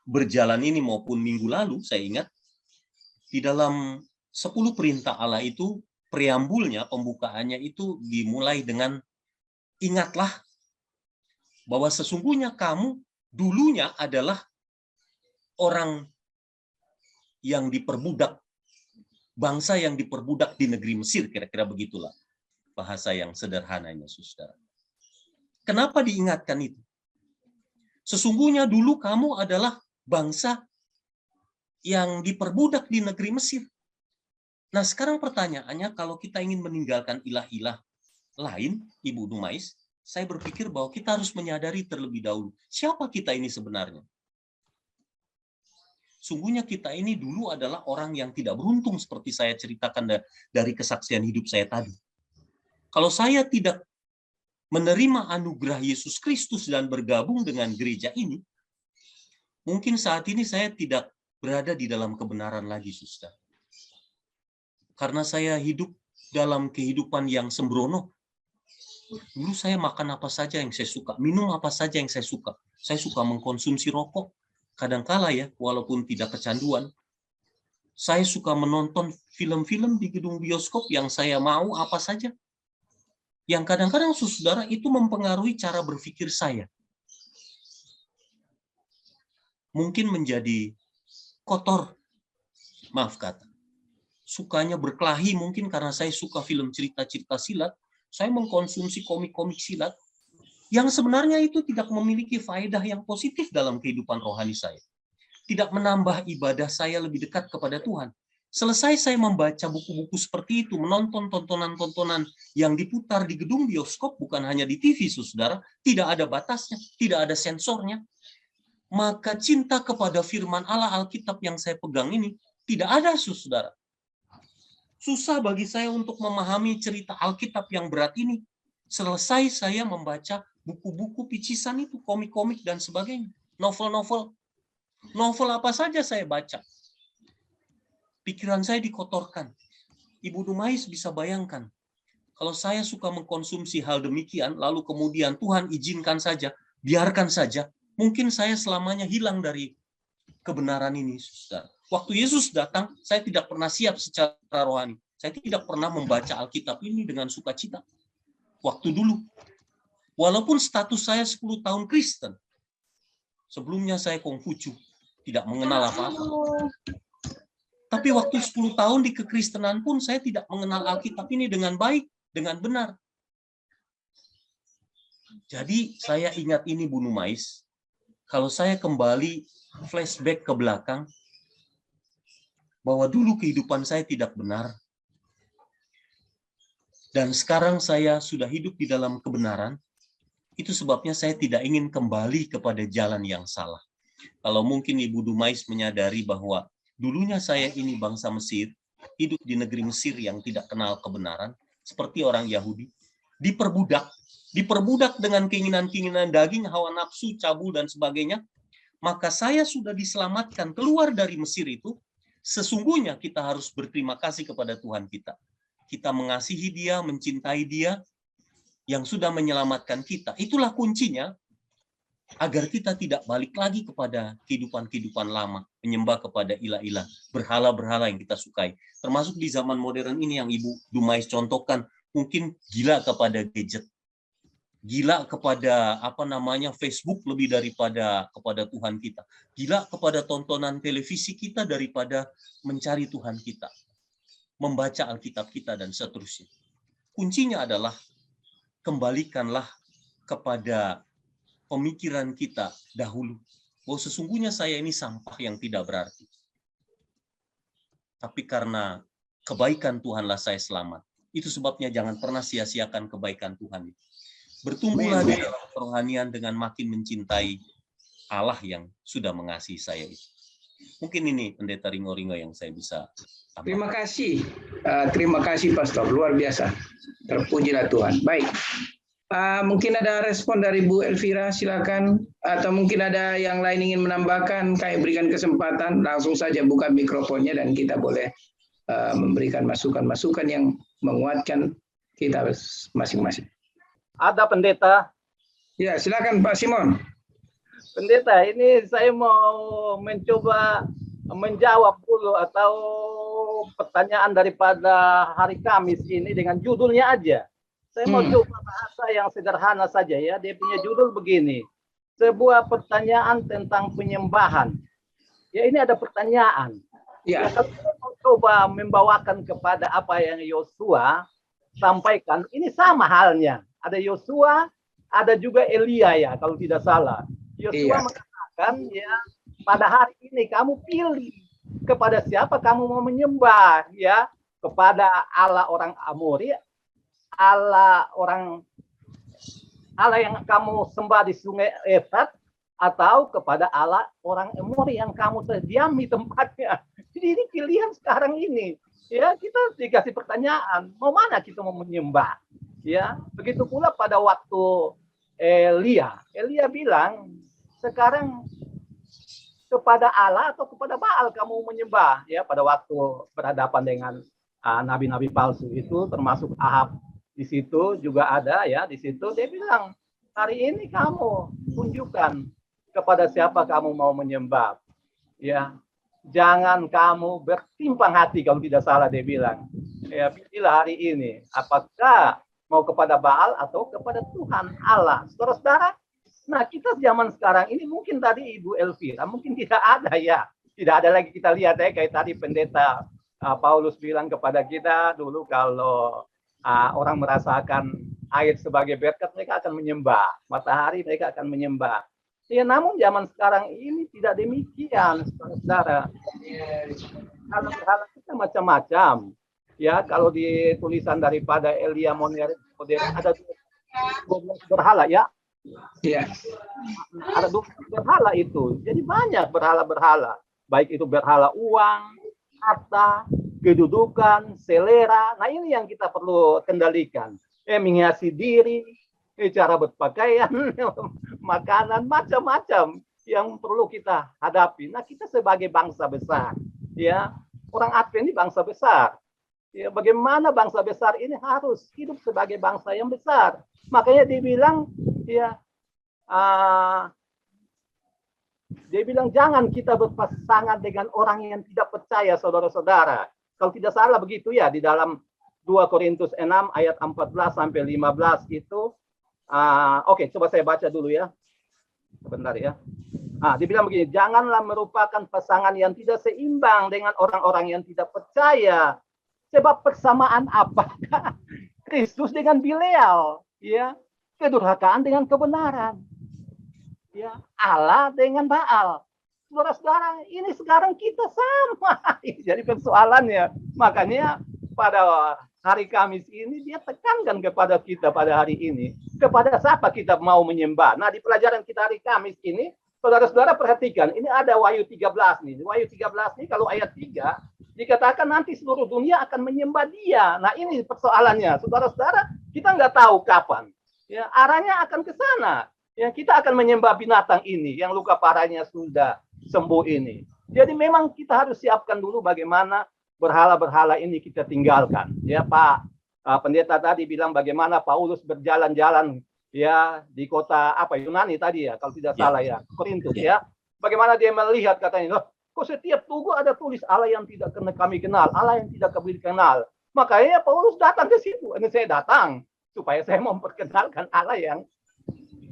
S3: berjalan ini maupun minggu lalu, saya ingat, di dalam 10 perintah Allah itu, preambulnya, pembukaannya itu dimulai dengan, ingatlah bahwa sesungguhnya kamu dulunya adalah orang yang diperbudak, bangsa yang diperbudak di negeri Mesir, kira-kira begitulah bahasa yang sederhananya, saudara. Kenapa diingatkan itu? Sesungguhnya dulu kamu adalah bangsa yang diperbudak di negeri Mesir. Nah, sekarang pertanyaannya, kalau kita ingin meninggalkan ilah-ilah lain, Ibu Dumais, saya berpikir bahwa kita harus menyadari terlebih dahulu, siapa kita ini sebenarnya? Sungguhnya kita ini dulu adalah orang yang tidak beruntung seperti saya ceritakan dari kesaksian hidup saya tadi. Kalau saya tidak menerima anugerah Yesus Kristus dan bergabung dengan gereja ini, mungkin saat ini saya tidak berada di dalam kebenaran lagi, saudara. Karena saya hidup dalam kehidupan yang sembrono. Dulu saya makan apa saja yang saya suka, minum apa saja yang saya suka. Saya suka mengkonsumsi rokok. Kadangkala ya, walaupun tidak kecanduan, saya suka menonton film-film di gedung bioskop yang saya mau apa saja. Yang kadang-kadang saudara itu mempengaruhi cara berpikir saya. Mungkin menjadi kotor, maaf kata. Sukanya berkelahi mungkin karena saya suka film cerita-cerita silat, saya mengkonsumsi komik-komik silat, yang sebenarnya itu tidak memiliki faedah yang positif dalam kehidupan rohani saya. Tidak menambah ibadah saya lebih dekat kepada Tuhan. Selesai saya membaca buku-buku seperti itu, menonton tontonan-tontonan yang diputar di gedung bioskop, bukan hanya di TV, saudara, tidak ada batasnya, tidak ada sensornya. Maka cinta kepada firman Allah Alkitab yang saya pegang ini, tidak ada, saudara. Susah bagi saya untuk memahami cerita Alkitab yang berat ini. Selesai saya membaca buku-buku picisan itu, komik-komik dan sebagainya, novel-novel. Novel apa saja saya baca. Pikiran saya dikotorkan. Ibu Dumais bisa bayangkan, kalau saya suka mengkonsumsi hal demikian, lalu kemudian Tuhan izinkan saja, biarkan saja, mungkin saya selamanya hilang dari kebenaran ini, saudara. Waktu Yesus datang, saya tidak pernah siap secara rohani. Saya tidak pernah membaca Alkitab ini dengan sukacita. Waktu dulu. Walaupun status saya 10 tahun Kristen. Sebelumnya saya Konghucu, tidak mengenal apa-apa. Tapi waktu 10 tahun di kekristenan pun saya tidak mengenal Alkitab ini dengan baik, dengan benar. Jadi saya ingat ini, Bu Dumais, kalau saya kembali flashback ke belakang, bahwa dulu kehidupan saya tidak benar, dan sekarang saya sudah hidup di dalam kebenaran, itu sebabnya saya tidak ingin kembali kepada jalan yang salah. Kalau mungkin Ibu Dumais menyadari bahwa Dulunya saya ini bangsa Mesir, hidup di negeri Mesir yang tidak kenal kebenaran, seperti orang Yahudi, diperbudak dengan keinginan-keinginan daging, hawa nafsu, cabul, dan sebagainya, maka saya sudah diselamatkan keluar dari Mesir itu. Sesungguhnya kita harus berterima kasih kepada Tuhan kita. Kita mengasihi Dia, mencintai Dia, yang sudah menyelamatkan kita. Itulah kuncinya, agar kita tidak balik lagi kepada kehidupan-kehidupan lama, menyembah kepada ilah-ilah, berhala-berhala yang kita sukai. Termasuk di zaman modern ini yang Ibu Dumais contohkan, mungkin gila kepada gadget, gila kepada Facebook lebih daripada kepada Tuhan kita, gila kepada tontonan televisi kita daripada mencari Tuhan kita, membaca Alkitab kita, dan seterusnya. Kuncinya adalah kembalikanlah kepada pemikiran kita dahulu, bahwa sesungguhnya saya ini sampah yang tidak berarti. Tapi karena kebaikan Tuhanlah saya selamat. Itu sebabnya jangan pernah sia-siakan kebaikan Tuhan itu. Bertumbuhlah di dalam kerohanian dengan makin mencintai Allah yang sudah mengasihi saya itu. Mungkin ini Pendeta Ringo-Ringo yang saya bisa tambah.
S1: Terima kasih Pastor, luar biasa. Terpujilah Tuhan. Baik. Mungkin ada respon dari Bu Elvira, silakan. Atau mungkin ada yang lain ingin menambahkan, kami berikan kesempatan, langsung saja buka mikrofonnya dan kita boleh memberikan masukan-masukan yang menguatkan kita masing-masing.
S4: Ada pendeta.
S1: Ya, silakan Pak Simon.
S4: Pendeta, ini saya mau mencoba menjawab dulu atau pertanyaan daripada hari Kamis ini dengan judulnya aja. Saya mau coba bahasa yang sederhana saja ya. Dia punya judul begini. Sebuah pertanyaan tentang penyembahan. Ya, ini ada pertanyaan.
S1: Ya.
S4: Kalau saya mau coba membawakan kepada apa yang Yosua sampaikan, ini sama halnya. Ada Yosua, ada juga Elia ya, kalau tidak salah. Yosua mengatakan ya, pada hari ini kamu pilih kepada siapa kamu mau menyembah ya, kepada Allah orang Amori, Allah yang kamu sembah di sungai Efrat, atau kepada Allah orang Amori yang kamu terdiami tempatnya. Jadi ini pilihan sekarang ini. Ya, kita dikasih pertanyaan, mau mana kita mau menyembah? Ya, begitu pula pada waktu Elia bilang, sekarang kepada Allah atau kepada Baal kamu menyembah? Ya, pada waktu berhadapan dengan nabi-nabi palsu itu, termasuk Ahab di situ juga ada ya, di situ dia bilang, hari ini kamu tunjukkan kepada siapa kamu mau menyembah. Ya, jangan kamu bertimpang hati, kalau tidak salah dia bilang. Ya, pilihlah hari ini, apakah mau kepada Baal atau kepada Tuhan Allah. Saudara-saudara, nah kita zaman sekarang ini mungkin tadi Ibu Elvira mungkin tidak ada ya. Tidak ada lagi kita lihat ya, kayak tadi pendeta Paulus bilang kepada kita dulu, kalau orang merasakan air sebagai berkat, mereka akan menyembah. Matahari mereka akan menyembah. Ya, namun zaman sekarang ini tidak demikian, saudara. Kalau berhala kita macam-macam. Ya, kalau di tulisan daripada Elia Modern ada 12 berhala ya. Iya. Ada 12 berhala itu. Jadi banyak berhala-berhala. Baik itu berhala uang, harta, kedudukan, selera. Nah, ini yang kita perlu kendalikan. Menghiasi diri, cara berpakaian, makanan, macam-macam yang perlu kita hadapi. Nah, kita sebagai bangsa besar, ya, orang Advent ini bangsa besar. Ya, bagaimana bangsa besar ini harus hidup sebagai bangsa yang besar. Makanya dibilang, ya, dia bilang jangan kita berpasangan dengan orang yang tidak percaya, saudara-saudara. Kalau tidak salah begitu ya, di dalam 2 Korintus 6 ayat 14 sampai 15 itu. Oke, coba saya baca dulu ya. Sebentar ya. Dibilang begini, janganlah merupakan pasangan yang tidak seimbang dengan orang-orang yang tidak percaya. Sebab persamaan apakah Kristus dengan Bileal, ya, kedurhakaan dengan kebenaran, ya, Allah dengan Baal. Saudara-saudara, ini sekarang kita sama. Jadi persoalannya, makanya pada hari Kamis ini dia tekankan kepada kita pada hari ini, kepada siapa kita mau menyembah. Nah, di pelajaran kita hari Kamis ini, saudara-saudara perhatikan, ini ada Wahyu 13 nih. Wahyu 13 nih kalau ayat 3 dikatakan nanti seluruh dunia akan menyembah Dia. Nah, ini persoalannya. Saudara-saudara, kita nggak tahu kapan. Ya, arahnya akan ke sana. Ya, kita akan menyembah binatang ini yang luka parahnya sudah sembuh ini. Jadi memang kita harus siapkan dulu bagaimana berhala-berhala ini kita tinggalkan. Ya, Pak pendeta tadi bilang bagaimana Paulus berjalan-jalan ya di kota apa Yunani tadi ya, kalau tidak salah ya, Korintus ya. Bagaimana dia melihat katanya, loh, kok setiap tugu ada tulis Allah yang tidak kami kenal, Allah yang tidak kami kenal. Makanya Paulus datang ke situ. Ini saya datang supaya saya memperkenalkan Allah yang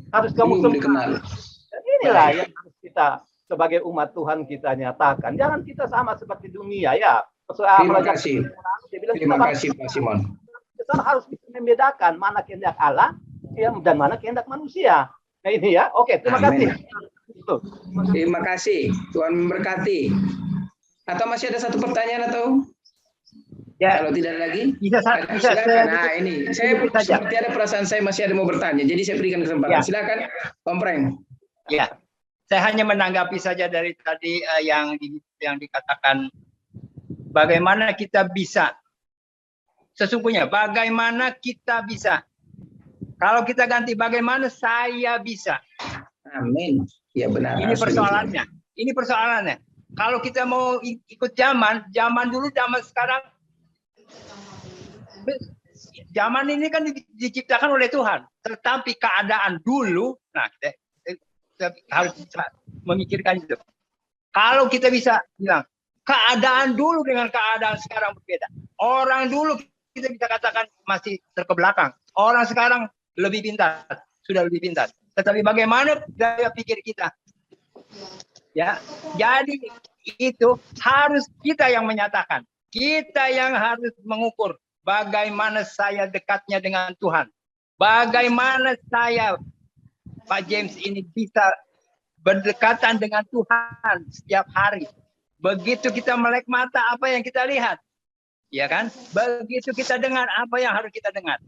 S4: harus kamu
S1: kenal.
S4: Dan inilah yang harus kita sebagai umat Tuhan kita nyatakan. Jangan kita sama seperti dunia ya.
S1: Terima kasih. Terima kasih Pak Simon.
S4: Kita harus bisa membedakan mana kehendak Allah ya, dan mana kehendak manusia. Nah ini ya. Oke, terima kasih.
S1: Terima kasih. Tuhan memberkati. Atau masih ada satu pertanyaan atau? Ya. Kalau tidak lagi, bisa. Nah ini, saya seperti ada perasaan saya masih ada mau bertanya. Jadi saya berikan kesempatan. Ya. Silakan, Om Preng.
S5: Ya, saya hanya menanggapi saja dari tadi yang dikatakan. Bagaimana kita bisa? Sesungguhnya, bagaimana kita bisa? Kalau kita ganti, bagaimana saya bisa?
S1: Amin. Ya benar.
S5: Ini persoalannya. Ini persoalannya. Kalau kita mau ikut zaman dulu, zaman sekarang, zaman ini kan diciptakan oleh Tuhan. Tetapi keadaan dulu, nah kita harus memikirkan itu. Kalau kita bisa bilang, keadaan dulu dengan keadaan sekarang berbeda. Orang dulu kita bisa katakan masih terkebelakang. Orang sekarang lebih pintar, sudah lebih pintar. Tetapi bagaimana gaya pikir kita? Ya, jadi itu harus kita yang menyatakan. Kita yang harus mengukur bagaimana saya dekatnya dengan Tuhan. Bagaimana saya, Pak James ini bisa berdekatan dengan Tuhan setiap hari. Begitu kita melek mata, apa yang kita lihat? Ya kan? Begitu kita dengar, apa yang harus kita dengar?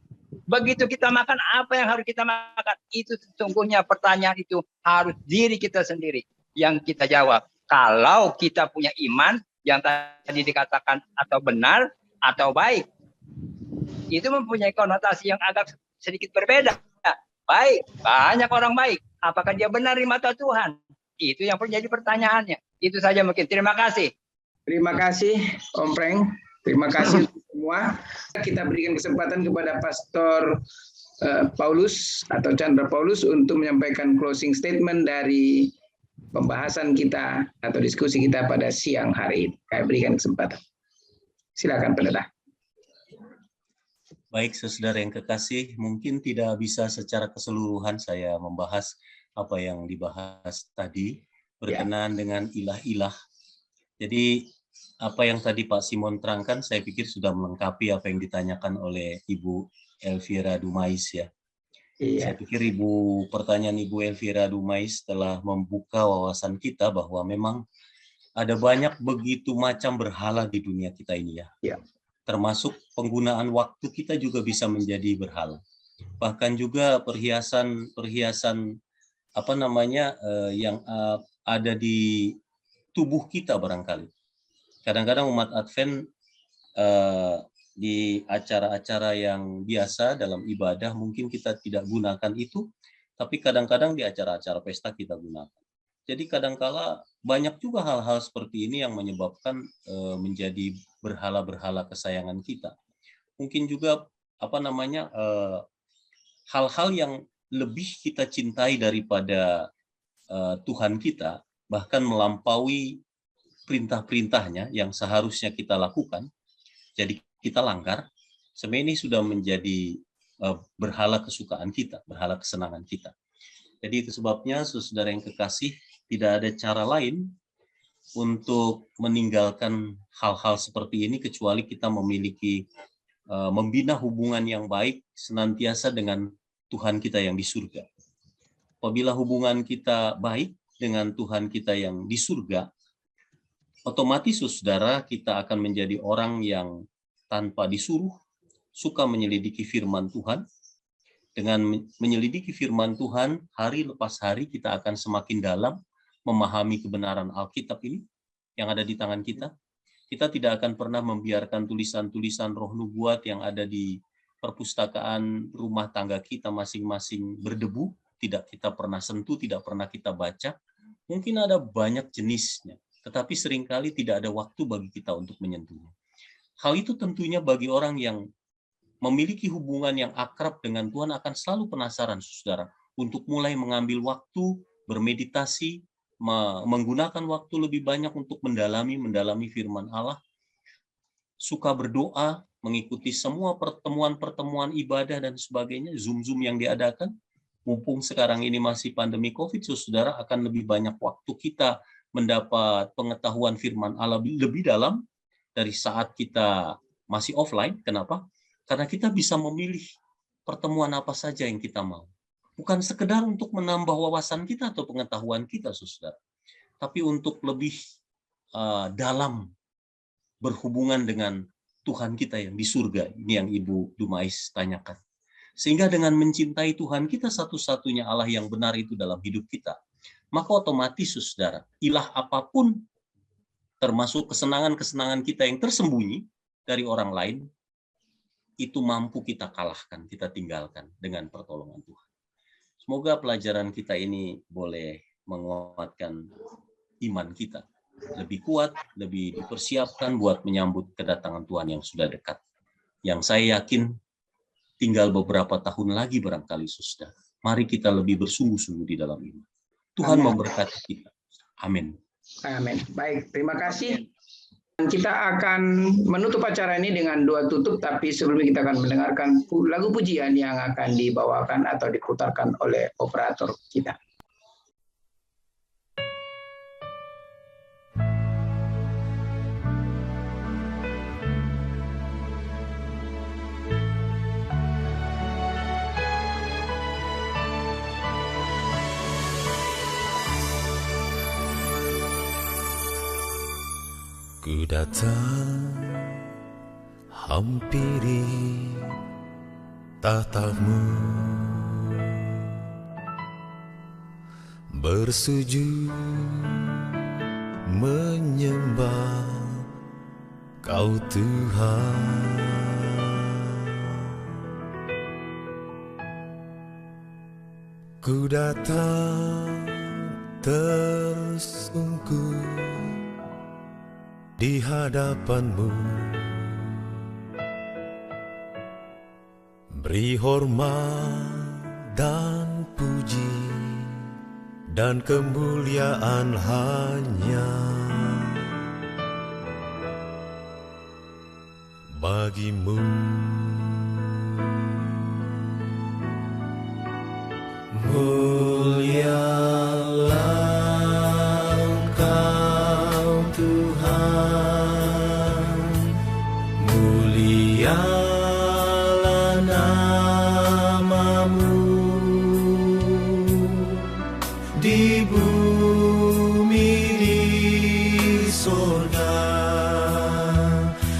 S5: Begitu kita makan, apa yang harus kita makan? Itu sesungguhnya pertanyaan itu harus diri kita sendiri yang kita jawab. Kalau kita punya iman yang tadi dikatakan atau benar atau baik, itu mempunyai konotasi yang agak sedikit berbeda. Baik, banyak orang baik. Apakah dia benar di mata Tuhan? Itu yang menjadi pertanyaannya. Itu saja mungkin. Terima kasih.
S1: Terima kasih, Om Preng. Terima kasih semua. Kita berikan kesempatan kepada Pastor Paulus atau Chandra Paulus untuk menyampaikan closing statement dari pembahasan kita atau diskusi kita pada siang hari ini. Saya berikan kesempatan. Silakan, Pendeta.
S3: Baik, saudara yang kekasih, mungkin tidak bisa secara keseluruhan saya membahas apa yang dibahas tadi berkenaan dengan ilah-ilah. Jadi apa yang tadi Pak Simon terangkan, saya pikir sudah melengkapi apa yang ditanyakan oleh Ibu Elvira Dumais ya. Iya. Saya pikir pertanyaan Ibu Elvira Dumais telah membuka wawasan kita bahwa memang ada banyak begitu macam berhala di dunia kita ini ya. Iya. Termasuk penggunaan waktu kita juga bisa menjadi berhala. Bahkan juga perhiasan yang ada di tubuh kita barangkali. Kadang-kadang umat Advent di acara-acara yang biasa dalam ibadah mungkin kita tidak gunakan itu, tapi kadang-kadang di acara-acara pesta kita gunakan. Jadi kadang-kala banyak juga hal-hal seperti ini yang menyebabkan menjadi berhala-berhala kesayangan kita. Mungkin juga hal-hal yang lebih kita cintai daripada Tuhan kita, bahkan melampaui perintah-perintahnya yang seharusnya kita lakukan, jadi kita langgar, sebenarnya ini sudah menjadi berhala kesukaan kita, berhala kesenangan kita. Jadi itu sebabnya, saudara yang kekasih, tidak ada cara lain untuk meninggalkan hal-hal seperti ini kecuali kita memiliki membina hubungan yang baik senantiasa dengan Tuhan kita yang di surga. Apabila hubungan kita baik dengan Tuhan kita yang di surga, otomatis saudara kita akan menjadi orang yang tanpa disuruh suka menyelidiki firman Tuhan. Dengan menyelidiki firman Tuhan, hari lepas hari kita akan semakin dalam memahami kebenaran Alkitab ini yang ada di tangan kita. Kita tidak akan pernah membiarkan tulisan-tulisan roh nubuat yang ada di perpustakaan rumah tangga kita masing-masing berdebu, tidak kita pernah sentuh, tidak pernah kita baca. Mungkin ada banyak jenisnya, tetapi seringkali tidak ada waktu bagi kita untuk menyentuhnya. Hal itu tentunya bagi orang yang memiliki hubungan yang akrab dengan Tuhan akan selalu penasaran, saudara, untuk mulai mengambil waktu, bermeditasi, menggunakan waktu lebih banyak untuk mendalami firman Allah, suka berdoa, mengikuti semua pertemuan-pertemuan ibadah dan sebagainya, Zoom yang diadakan. Mumpung sekarang ini masih pandemi COVID, saudara, akan lebih banyak waktu kita mendapat pengetahuan firman Allah lebih dalam dari saat kita masih offline. Kenapa? Karena kita bisa memilih pertemuan apa saja yang kita mau. Bukan sekedar untuk menambah wawasan kita atau pengetahuan kita, saudara, tapi untuk lebih dalam berhubungan dengan Tuhan kita yang di surga. Ini yang Ibu Dumais tanyakan. Sehingga dengan mencintai Tuhan kita, satu-satunya Allah yang benar itu dalam hidup kita, maka otomatis, saudara, ilah apapun, termasuk kesenangan-kesenangan kita yang tersembunyi dari orang lain, itu mampu kita kalahkan, kita tinggalkan dengan pertolongan Tuhan. Semoga pelajaran kita ini boleh menguatkan iman kita. Lebih kuat, lebih dipersiapkan buat menyambut kedatangan Tuhan yang sudah dekat. Yang saya yakin tinggal beberapa tahun lagi barangkali, saudara. Mari kita lebih bersungguh-sungguh di dalam iman. Tuhan memberkati kita. Amin.
S1: Amin. Baik, terima kasih. Kita akan menutup acara ini dengan doa tutup, tapi sebelumnya kita akan mendengarkan lagu pujian yang akan dibawakan atau diputarkan oleh operator kita.
S6: Ku datang hampiri tatamu, bersujud menyembah Kau Tuhan. Ku datang tersungkur di hadapan-Mu, beri hormat dan puji dan kemuliaan hanya bagi-Mu. Mulialah Engkau Tuhan, mulialah nama-Mu di bumi, di surga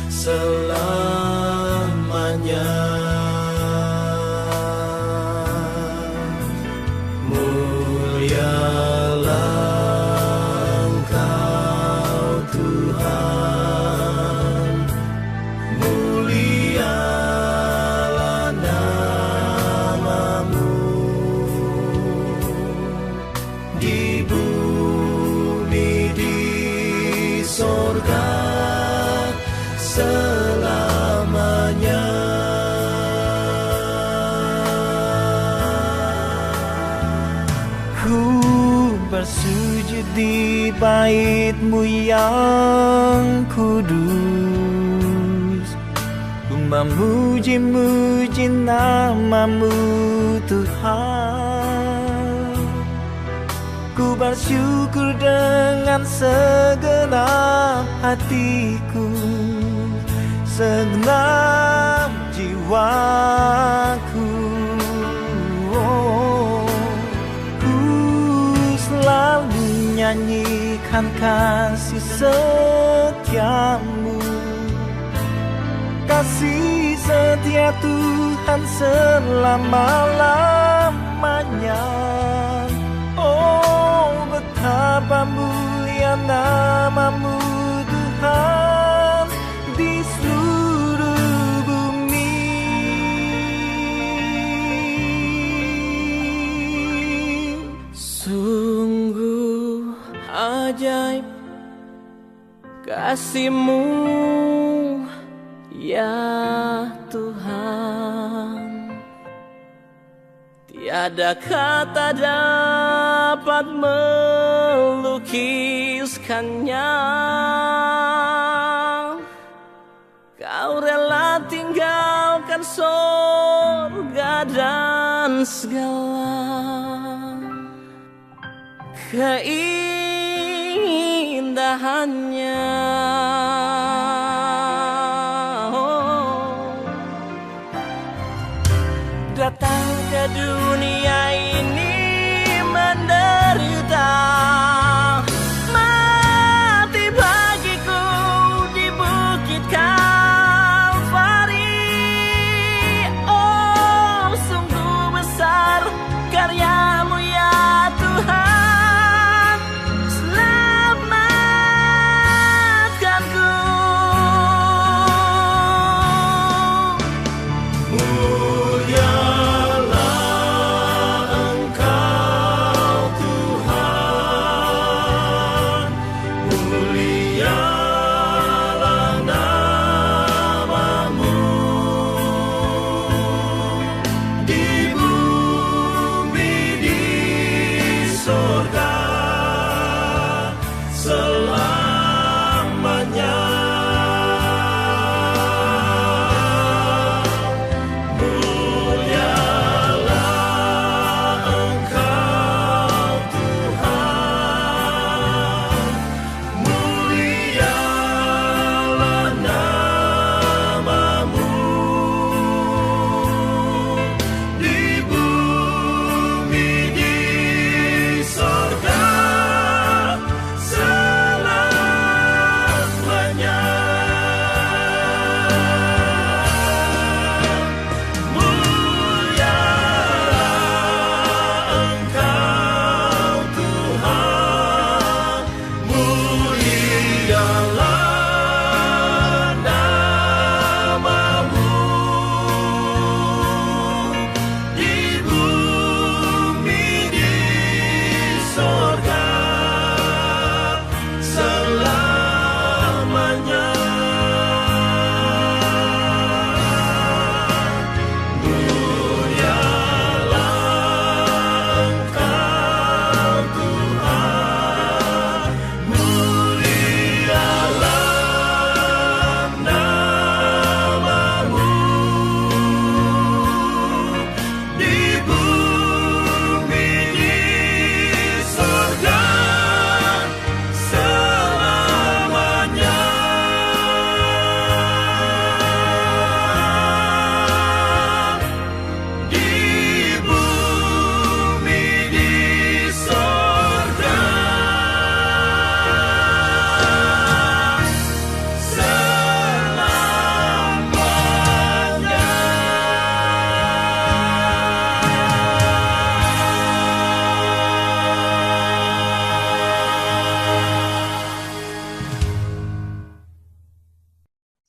S6: selamanya. Bersujud di bait-Mu yang kudus, ku memuji-muji nama-Mu Tuhan. Ku bersyukur dengan segenap hatiku, segenap jiwaku. Selalu nyanyikan kasih setia-Mu, kasih setia Tuhan selama-lamanya. Oh, betapa Betapa mulia nama-Mu Tuhan di seluruh bumi. Sungguh ajaib kasih-Mu ya Tuhan. Tiada kata dapat melukiskannya. Kau rela tinggalkan sorga dan segala keindahannya. Datang ke dunia ini menderita, mati bagiku di bukit Kalvari. Oh, sungguh besar karya-Mu ya Tuhan, selamatkanku.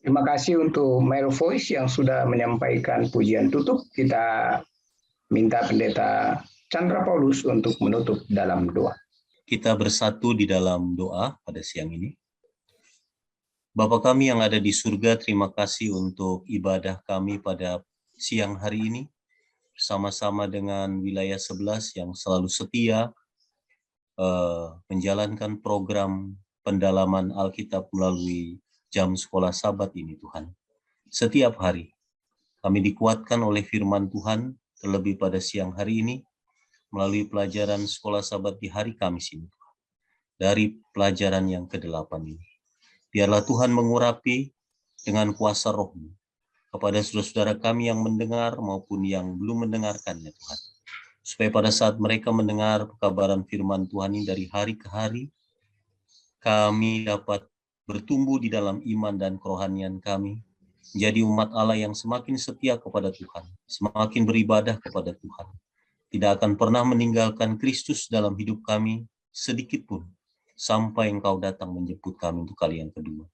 S1: Terima kasih untuk Male Voice yang sudah menyampaikan pujian tutup. Kita minta Pendeta Chandra Paulus untuk menutup dalam doa.
S3: Kita bersatu di dalam doa pada siang ini. Bapa kami yang ada di surga, terima kasih untuk ibadah kami pada siang hari ini. Bersama-sama dengan wilayah 11 yang selalu setia menjalankan program pendalaman Alkitab melalui jam sekolah Sabat ini, Tuhan. Setiap hari kami dikuatkan oleh firman Tuhan, terlebih pada siang hari ini melalui pelajaran sekolah Sabat di hari Kamis ini, Tuhan. Dari pelajaran yang ke-8 ini, biarlah Tuhan mengurapi dengan kuasa Roh-Mu kepada saudara-saudara kami yang mendengar maupun yang belum mendengarkannya, Tuhan. Supaya pada saat mereka mendengar pekabaran firman Tuhan ini dari hari ke hari, kami dapat bertumbuh di dalam iman dan kerohanian kami, menjadi umat Allah yang semakin setia kepada Tuhan, semakin beribadah kepada Tuhan, tidak akan pernah meninggalkan Kristus dalam hidup kami, sedikit pun, sampai Engkau datang menjemput kami untuk kali yang kedua.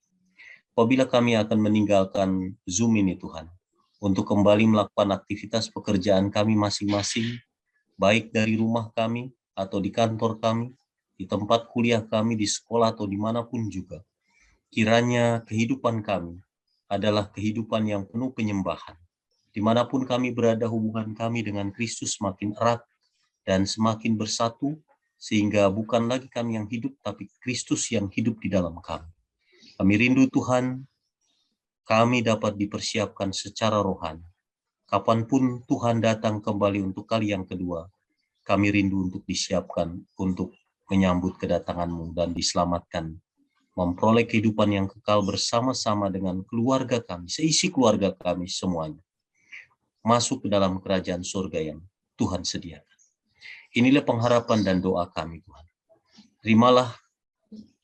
S3: Apabila kami akan meninggalkan Zoom ini Tuhan, untuk kembali melakukan aktivitas pekerjaan kami masing-masing, baik dari rumah kami atau di kantor kami, di tempat kuliah kami, di sekolah atau dimanapun juga, kiranya kehidupan kami adalah kehidupan yang penuh penyembahan. Dimanapun kami berada, hubungan kami dengan Kristus semakin erat dan semakin bersatu, sehingga bukan lagi kami yang hidup, tapi Kristus yang hidup di dalam kami. Kami rindu Tuhan, kami dapat dipersiapkan secara rohani. Kapanpun Tuhan datang kembali untuk kali yang kedua, kami rindu untuk disiapkan untuk menyambut kedatangan-Mu dan diselamatkan, memperoleh kehidupan yang kekal bersama-sama dengan keluarga kami, seisi keluarga kami semuanya, masuk ke dalam kerajaan surga yang Tuhan sediakan. Inilah pengharapan dan doa kami Tuhan. Terimalah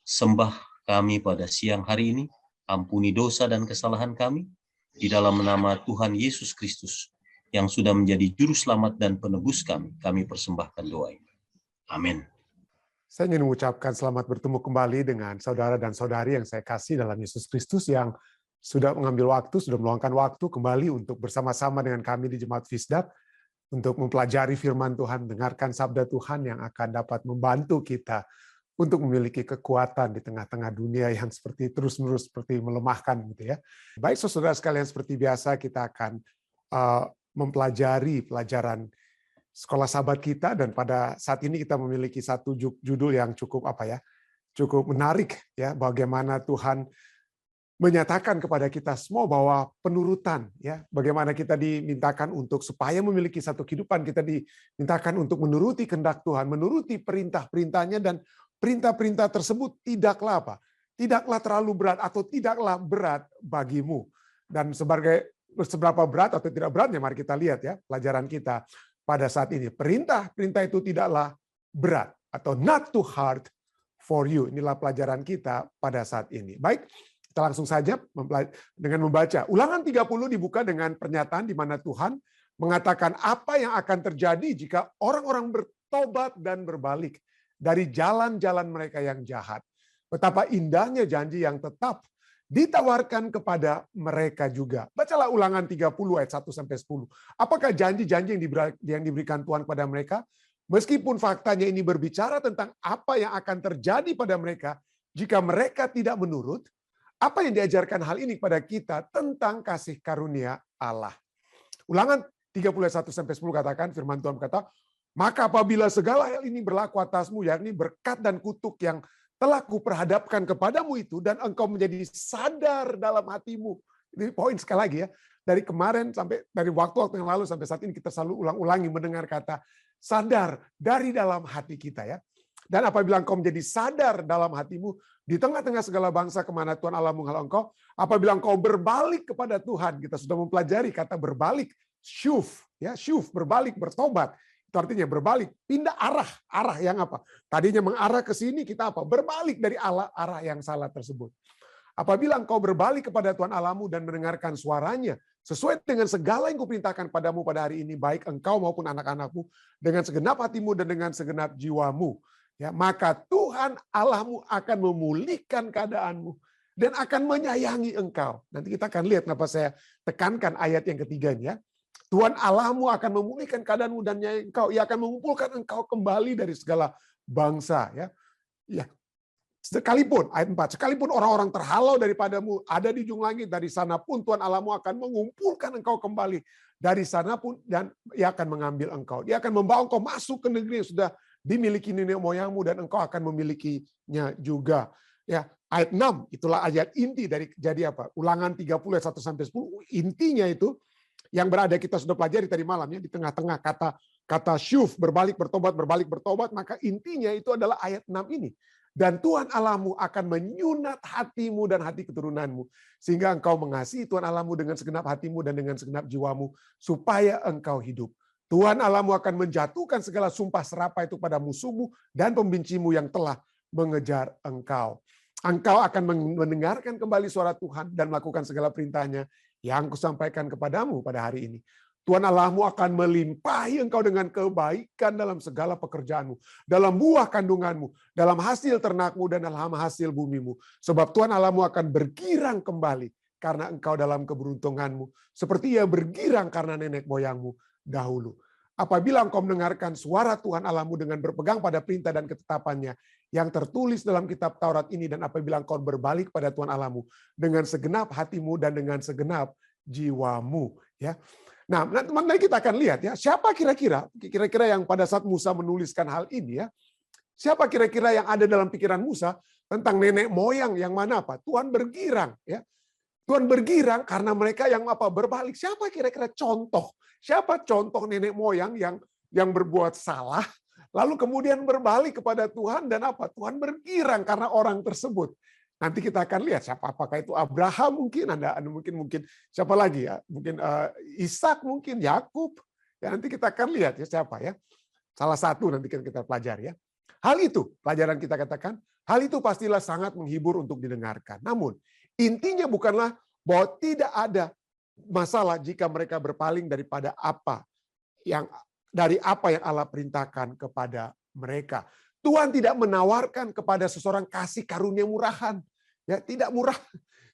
S3: sembah kami pada siang hari ini, ampuni dosa dan kesalahan kami, di dalam nama Tuhan Yesus Kristus, yang sudah menjadi juru selamat dan penebus kami persembahkan doa ini. Amin.
S7: Saya ingin mengucapkan selamat bertemu kembali dengan saudara dan saudari yang saya kasih dalam Yesus Kristus yang sudah mengambil waktu, sudah meluangkan waktu kembali untuk bersama-sama dengan kami di Jemaat Fisdat untuk mempelajari firman Tuhan, mendengarkan sabda Tuhan yang akan dapat membantu kita untuk memiliki kekuatan di tengah-tengah dunia yang seperti terus-menerus seperti melemahkan gitu ya. Baik saudara sekalian, seperti biasa kita akan mempelajari pelajaran sekolah sahabat kita, dan pada saat ini kita memiliki satu judul yang cukup cukup menarik ya, bagaimana Tuhan menyatakan kepada kita semua bahwa penurutan ya, bagaimana kita dimintakan untuk supaya memiliki satu kehidupan, kita dimintakan untuk menuruti kehendak Tuhan, menuruti perintah-perintahnya, dan perintah-perintah tersebut tidaklah terlalu berat atau tidaklah berat bagimu. Dan seberapa berat atau tidak beratnya, mari kita lihat ya pelajaran kita pada saat ini. Perintah itu tidaklah berat atau not too hard for you. Inilah pelajaran kita pada saat ini. Baik, kita langsung saja dengan membaca. Ulangan 30 dibuka dengan pernyataan di mana Tuhan mengatakan apa yang akan terjadi jika orang-orang bertobat dan berbalik dari jalan-jalan mereka yang jahat. Betapa indahnya janji yang tetap ditawarkan kepada mereka juga. Bacalah Ulangan 30 ayat 1-10. Apakah janji-janji yang diberikan Tuhan kepada mereka? Meskipun faktanya ini berbicara tentang apa yang akan terjadi pada mereka jika mereka tidak menurut, apa yang diajarkan hal ini kepada kita tentang kasih karunia Allah? Ulangan 30 ayat 1-10 katakan, firman Tuhan berkata, maka apabila segala hal ini berlaku atasmu, yakni berkat dan kutuk yang telah kuperhadapkan kepadamu itu, dan engkau menjadi sadar dalam hatimu. Ini poin sekali lagi ya. Dari kemarin dari waktu-waktu yang lalu sampai saat ini kita selalu ulang-ulangi mendengar kata sadar dari dalam hati kita ya. Dan apabila engkau menjadi sadar dalam hatimu di tengah-tengah segala bangsa kemana Tuhan Allah menghalau engkau, apabila engkau berbalik kepada Tuhan, kita sudah mempelajari kata berbalik, syuf ya, syuf berbalik, bertobat. Itu artinya berbalik, pindah arah yang apa? Tadinya mengarah ke sini, kita apa? Berbalik dari arah yang salah tersebut. Apabila engkau berbalik kepada Tuhan Allahmu dan mendengarkan suaranya, sesuai dengan segala yang kuperintahkan padamu pada hari ini, baik engkau maupun anak-anakmu, dengan segenap hatimu dan dengan segenap jiwamu, ya, maka Tuhan Allahmu akan memulihkan keadaanmu dan akan menyayangi engkau. Nanti kita akan lihat kenapa saya tekankan ayat yang ketiga ini ya. Tuhan Allahmu akan memulihkan keadaanmu dan engkau. Ia akan mengumpulkan engkau kembali dari segala bangsa. Ya. Sekalipun, ayat 4, sekalipun orang-orang terhalau daripadamu ada di ujung langit, dari sana pun Tuhan Allahmu akan mengumpulkan engkau kembali. Dari sana pun, dan ia akan mengambil engkau. Dia akan membawa engkau masuk ke negeri yang sudah dimiliki nenek moyangmu, dan engkau akan memilikinya juga. Ya, ayat 6, itulah ayat inti dari jadi apa? Ulangan 30 ayat 1-10. Intinya itu yang berada kita sudah pelajari tadi malam ya, di tengah-tengah kata syuf, berbalik bertobat, maka intinya itu adalah ayat 6 ini. Dan Tuhan Allahmu akan menyunat hatimu dan hati keturunanmu, sehingga engkau mengasihi Tuhan Allahmu dengan segenap hatimu dan dengan segenap jiwamu, supaya engkau hidup. Tuhan Allahmu akan menjatuhkan segala sumpah serapah itu pada musuhmu dan pembencimu yang telah mengejar engkau. Engkau akan mendengarkan kembali suara Tuhan dan melakukan segala perintahnya yang kusampaikan kepadamu pada hari ini. Tuhan Allahmu akan melimpahi engkau dengan kebaikan dalam segala pekerjaanmu, dalam buah kandunganmu, dalam hasil ternakmu, dan dalam hasil bumimu. Sebab Tuhan Allahmu akan bergirang kembali karena engkau dalam keberuntunganmu, seperti ia bergirang karena nenek moyangmu dahulu. Apabila engkau mendengarkan suara Tuhan Allahmu dengan berpegang pada perintah dan ketetapannya yang tertulis dalam kitab Taurat ini, dan apabila engkau berbalik pada Tuhan Allahmu dengan segenap hatimu dan dengan segenap jiwamu. Ya. Nah, teman-teman, kita akan lihat ya, siapa kira-kira yang pada saat Musa menuliskan hal ini ya, siapa kira-kira yang ada dalam pikiran Musa tentang nenek moyang yang mana apa? Tuhan bergirang ya. Tuhan bergirang karena mereka yang apa? Berbalik. Siapa kira-kira contoh? Siapa contoh nenek moyang yang berbuat salah lalu kemudian berbalik kepada Tuhan dan apa? Tuhan bergirang karena orang tersebut. Nanti kita akan lihat siapa, apakah itu Abraham mungkin, Anda mungkin siapa lagi ya? Mungkin Ishak, mungkin Yakub. Ya, nanti kita akan lihat ya siapa ya. Salah satu nanti kita pelajari ya. Hal itu, pelajaran kita katakan, hal itu pastilah sangat menghibur untuk didengarkan. Namun, intinya bukanlah bahwa tidak ada masalah jika mereka berpaling daripada apa yang Allah perintahkan kepada mereka. Tuhan tidak menawarkan kepada seseorang kasih karunia murahan. Ya, tidak murah.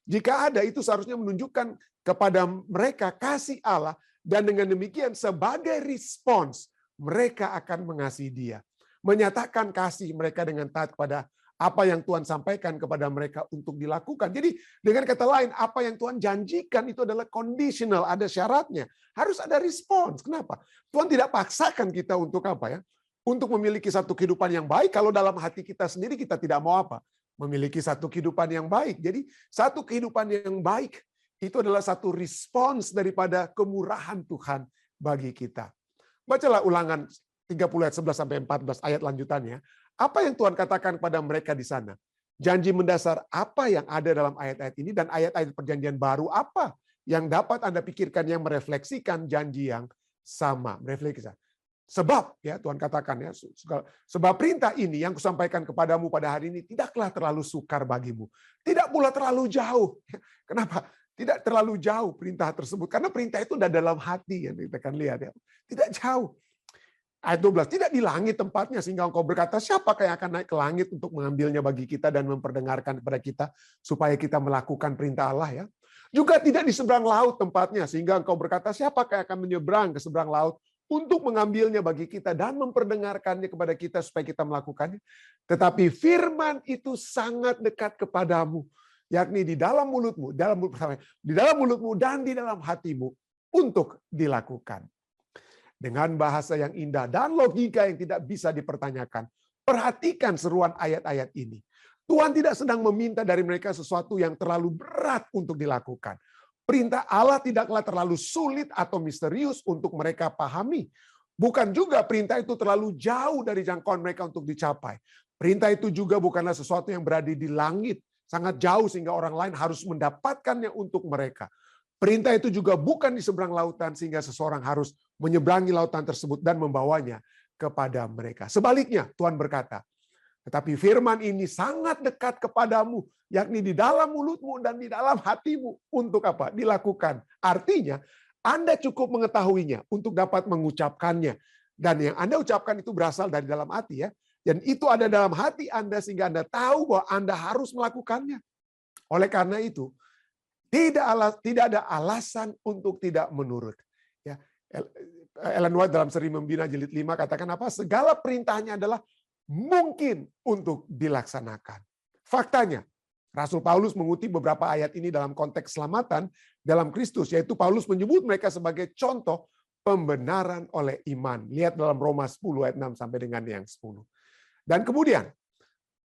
S7: Jika ada, itu seharusnya menunjukkan kepada mereka kasih Allah, dan dengan demikian sebagai respons mereka akan mengasihi Dia. Menyatakan kasih mereka dengan taat kepada apa yang Tuhan sampaikan kepada mereka untuk dilakukan. Jadi dengan kata lain, apa yang Tuhan janjikan itu adalah conditional, ada syaratnya. Harus ada respons. Kenapa? Tuhan tidak paksakan kita untuk apa ya? Untuk memiliki satu kehidupan yang baik, kalau dalam hati kita sendiri kita tidak mau apa? Memiliki satu kehidupan yang baik. Jadi satu kehidupan yang baik itu adalah satu respons daripada kemurahan Tuhan bagi kita. Bacalah Ulangan 30 ayat 11 sampai 14 ayat lanjutannya. Apa yang Tuhan katakan kepada mereka di sana? Janji mendasar apa yang ada dalam ayat-ayat ini dan ayat-ayat perjanjian baru apa yang dapat Anda pikirkan yang merefleksikan janji yang sama, merefleksikan. Sebab ya Tuhan katakan ya, sebab perintah ini yang kusampaikan kepadamu pada hari ini tidaklah terlalu sukar bagimu, tidak pula terlalu jauh. Kenapa? Tidak terlalu jauh perintah tersebut, karena perintah itu sudah dalam hati, yang kita akan lihat ya. Tidak jauh. Ayat 12, tidak di langit tempatnya sehingga engkau berkata, siapakah yang akan naik ke langit untuk mengambilnya bagi kita dan memperdengarkan kepada kita supaya kita melakukan perintah Allah ya. Juga tidak di seberang laut tempatnya sehingga engkau berkata, siapakah yang akan menyeberang ke seberang laut untuk mengambilnya bagi kita dan memperdengarkannya kepada kita supaya kita melakukannya. Tetapi firman itu sangat dekat kepadamu, yakni di dalam mulutmu, di dalam mulutmu dan di dalam hatimu untuk dilakukan. Dengan bahasa yang indah dan logika yang tidak bisa dipertanyakan, perhatikan seruan ayat-ayat ini. Tuhan tidak sedang meminta dari mereka sesuatu yang terlalu berat untuk dilakukan. Perintah Allah tidaklah terlalu sulit atau misterius untuk mereka pahami. Bukan juga perintah itu terlalu jauh dari jangkauan mereka untuk dicapai. Perintah itu juga bukanlah sesuatu yang berada di langit, sangat jauh sehingga orang lain harus mendapatkannya untuk mereka. Perintah itu juga bukan di seberang lautan sehingga seseorang harus menyeberangi lautan tersebut dan membawanya kepada mereka. Sebaliknya, Tuhan berkata, tetapi firman ini sangat dekat kepadamu, yakni di dalam mulutmu dan di dalam hatimu untuk apa? Dilakukan. Artinya, Anda cukup mengetahuinya untuk dapat mengucapkannya. Dan yang Anda ucapkan itu berasal dari dalam hati ya. Dan itu ada dalam hati Anda sehingga Anda tahu bahwa Anda harus melakukannya. Oleh karena itu, tidak ada alasan untuk tidak menurut. Ya, Ellen White dalam seri Membina jilid 5 katakan apa? Segala perintahnya adalah mungkin untuk dilaksanakan. Faktanya, Rasul Paulus mengutip beberapa ayat ini dalam konteks keselamatan dalam Kristus, yaitu Paulus menyebut mereka sebagai contoh pembenaran oleh iman. Lihat dalam Roma 10 ayat 6 sampai dengan yang 10. Dan kemudian,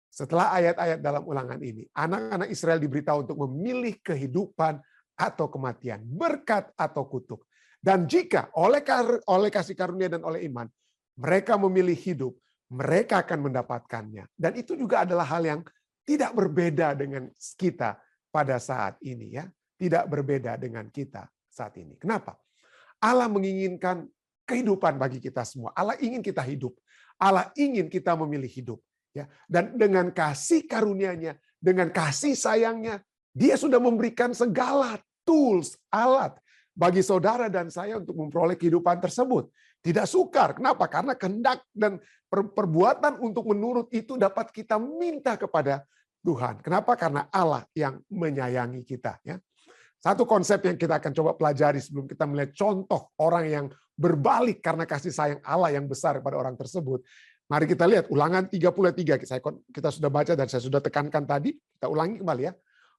S7: setelah ayat-ayat dalam ulangan ini, anak-anak Israel diberitahu untuk memilih kehidupan atau kematian, berkat atau kutuk. Dan jika oleh kasih karunia dan oleh iman, mereka memilih hidup, mereka akan mendapatkannya. Dan itu juga adalah hal yang tidak berbeda dengan kita pada saat ini ya. Tidak berbeda dengan kita saat ini. Kenapa? Allah menginginkan kehidupan bagi kita semua. Allah ingin kita hidup. Allah ingin kita memilih hidup ya. Dan dengan kasih karunia-Nya, dengan kasih sayangnya, Dia sudah memberikan segala tools, alat bagi saudara dan saya untuk memperoleh kehidupan tersebut. Tidak sukar. Kenapa? Karena kehendak dan perbuatan untuk menurut itu dapat kita minta kepada Tuhan. Kenapa? Karena Allah yang menyayangi kita. Ya. Satu konsep yang kita akan coba pelajari sebelum kita melihat contoh orang yang berbalik karena kasih sayang Allah yang besar kepada orang tersebut. Mari kita lihat Ulangan 33. Kita sudah baca dan saya sudah tekankan tadi. Kita ulangi kembali ya.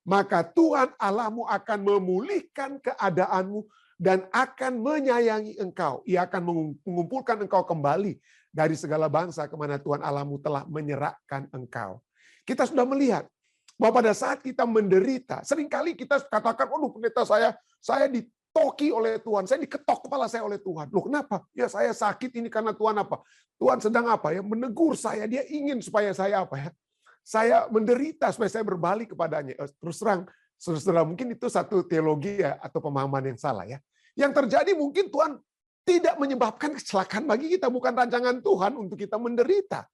S7: Maka Tuhan Allahmu akan memulihkan keadaanmu dan akan menyayangi engkau. Ia akan mengumpulkan engkau kembali dari segala bangsa kemana Tuhan Allahmu telah menyerahkan engkau. Kita sudah melihat bahwa pada saat kita menderita, seringkali kita katakan, "Aduh, pendeta saya ditoki oleh Tuhan, saya diketok kepala saya oleh Tuhan." Loh, kenapa? Ya saya sakit ini karena Tuhan apa? Tuhan sedang apa ya? Menegur saya, dia ingin supaya saya apa ya? Saya menderita supaya saya berbalik kepadanya. Terus terang, saudara, mungkin itu satu teologi ya, atau pemahaman yang salah ya. Yang terjadi mungkin Tuhan tidak menyebabkan kecelakaan bagi kita, bukan rancangan Tuhan untuk kita menderita.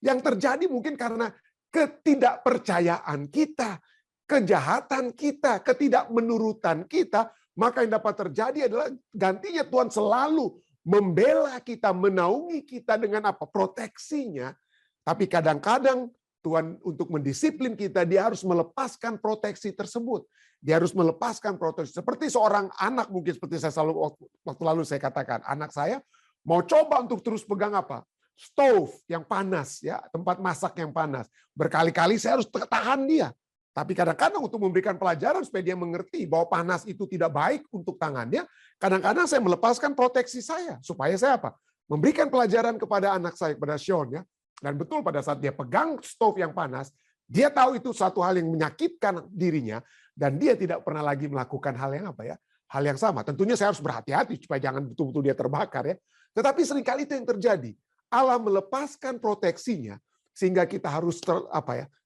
S7: Yang terjadi mungkin karena ketidakpercayaan kita, kejahatan kita, ketidakmenurutan kita, maka yang dapat terjadi adalah gantinya Tuhan selalu membela kita, menaungi kita dengan apa? Proteksinya. Tapi kadang-kadang Tuhan untuk mendisiplin kita, dia harus melepaskan proteksi tersebut. Dia harus melepaskan proteksi. Seperti seorang anak, mungkin seperti saya selalu waktu lalu saya katakan, anak saya mau coba untuk terus pegang apa? Stove yang panas, ya, tempat masak yang panas. Berkali-kali saya harus tahan dia. Tapi kadang-kadang untuk memberikan pelajaran supaya dia mengerti bahwa panas itu tidak baik untuk tangannya, kadang-kadang saya melepaskan proteksi saya supaya saya apa? Memberikan pelajaran kepada anak saya, kepada Sean, ya. Dan betul pada saat dia pegang stove yang panas, dia tahu itu satu hal yang menyakitkan dirinya dan dia tidak pernah lagi melakukan hal yang apa ya? Hal yang sama. Tentunya saya harus berhati-hati supaya jangan betul-betul dia terbakar ya. Tetapi seringkali itu yang terjadi. Allah melepaskan proteksinya sehingga kita harus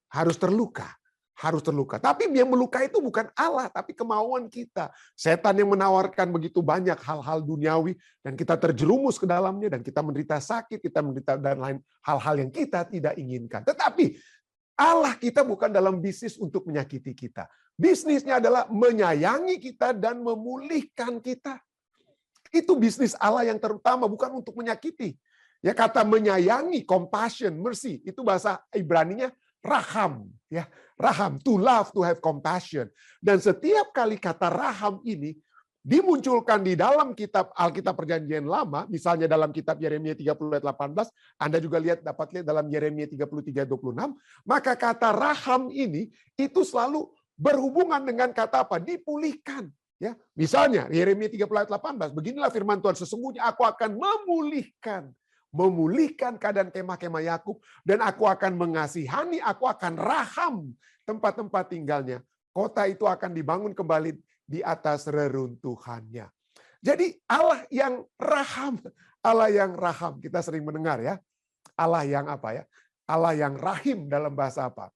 S7: harus terluka. Harus terluka. Tapi yang melukai itu bukan Allah, tapi kemauan kita. Setan yang menawarkan begitu banyak hal-hal duniawi dan kita terjerumus ke dalamnya dan kita menderita sakit, kita menderita dan lain hal-hal yang kita tidak inginkan. Tetapi Allah kita bukan dalam bisnis untuk menyakiti kita. Bisnisnya adalah menyayangi kita dan memulihkan kita. Itu bisnis Allah yang terutama, bukan untuk menyakiti. Ya, kata menyayangi, compassion, mercy, itu bahasa Ibraninya raham, ya, raham, to love, to have compassion. Dan setiap kali kata raham ini dimunculkan di dalam kitab Alkitab Perjanjian Lama, misalnya dalam kitab Yeremia 30 ayat 18, Anda juga dapat lihat dalam Yeremia 33 ayat 26, maka kata raham ini itu selalu berhubungan dengan kata apa? Dipulihkan. Ya, misalnya Yeremia 30 ayat 18, beginilah firman Tuhan, sesungguhnya aku akan memulihkan keadaan kemah-kemah Yakub, dan aku akan mengasihani, aku akan raham tempat-tempat tinggalnya. Kota itu akan dibangun kembali di atas reruntuhannya. Jadi Allah yang raham, Allah yang raham. Kita sering mendengar ya, Allah yang apa ya? Allah yang rahim dalam bahasa apa?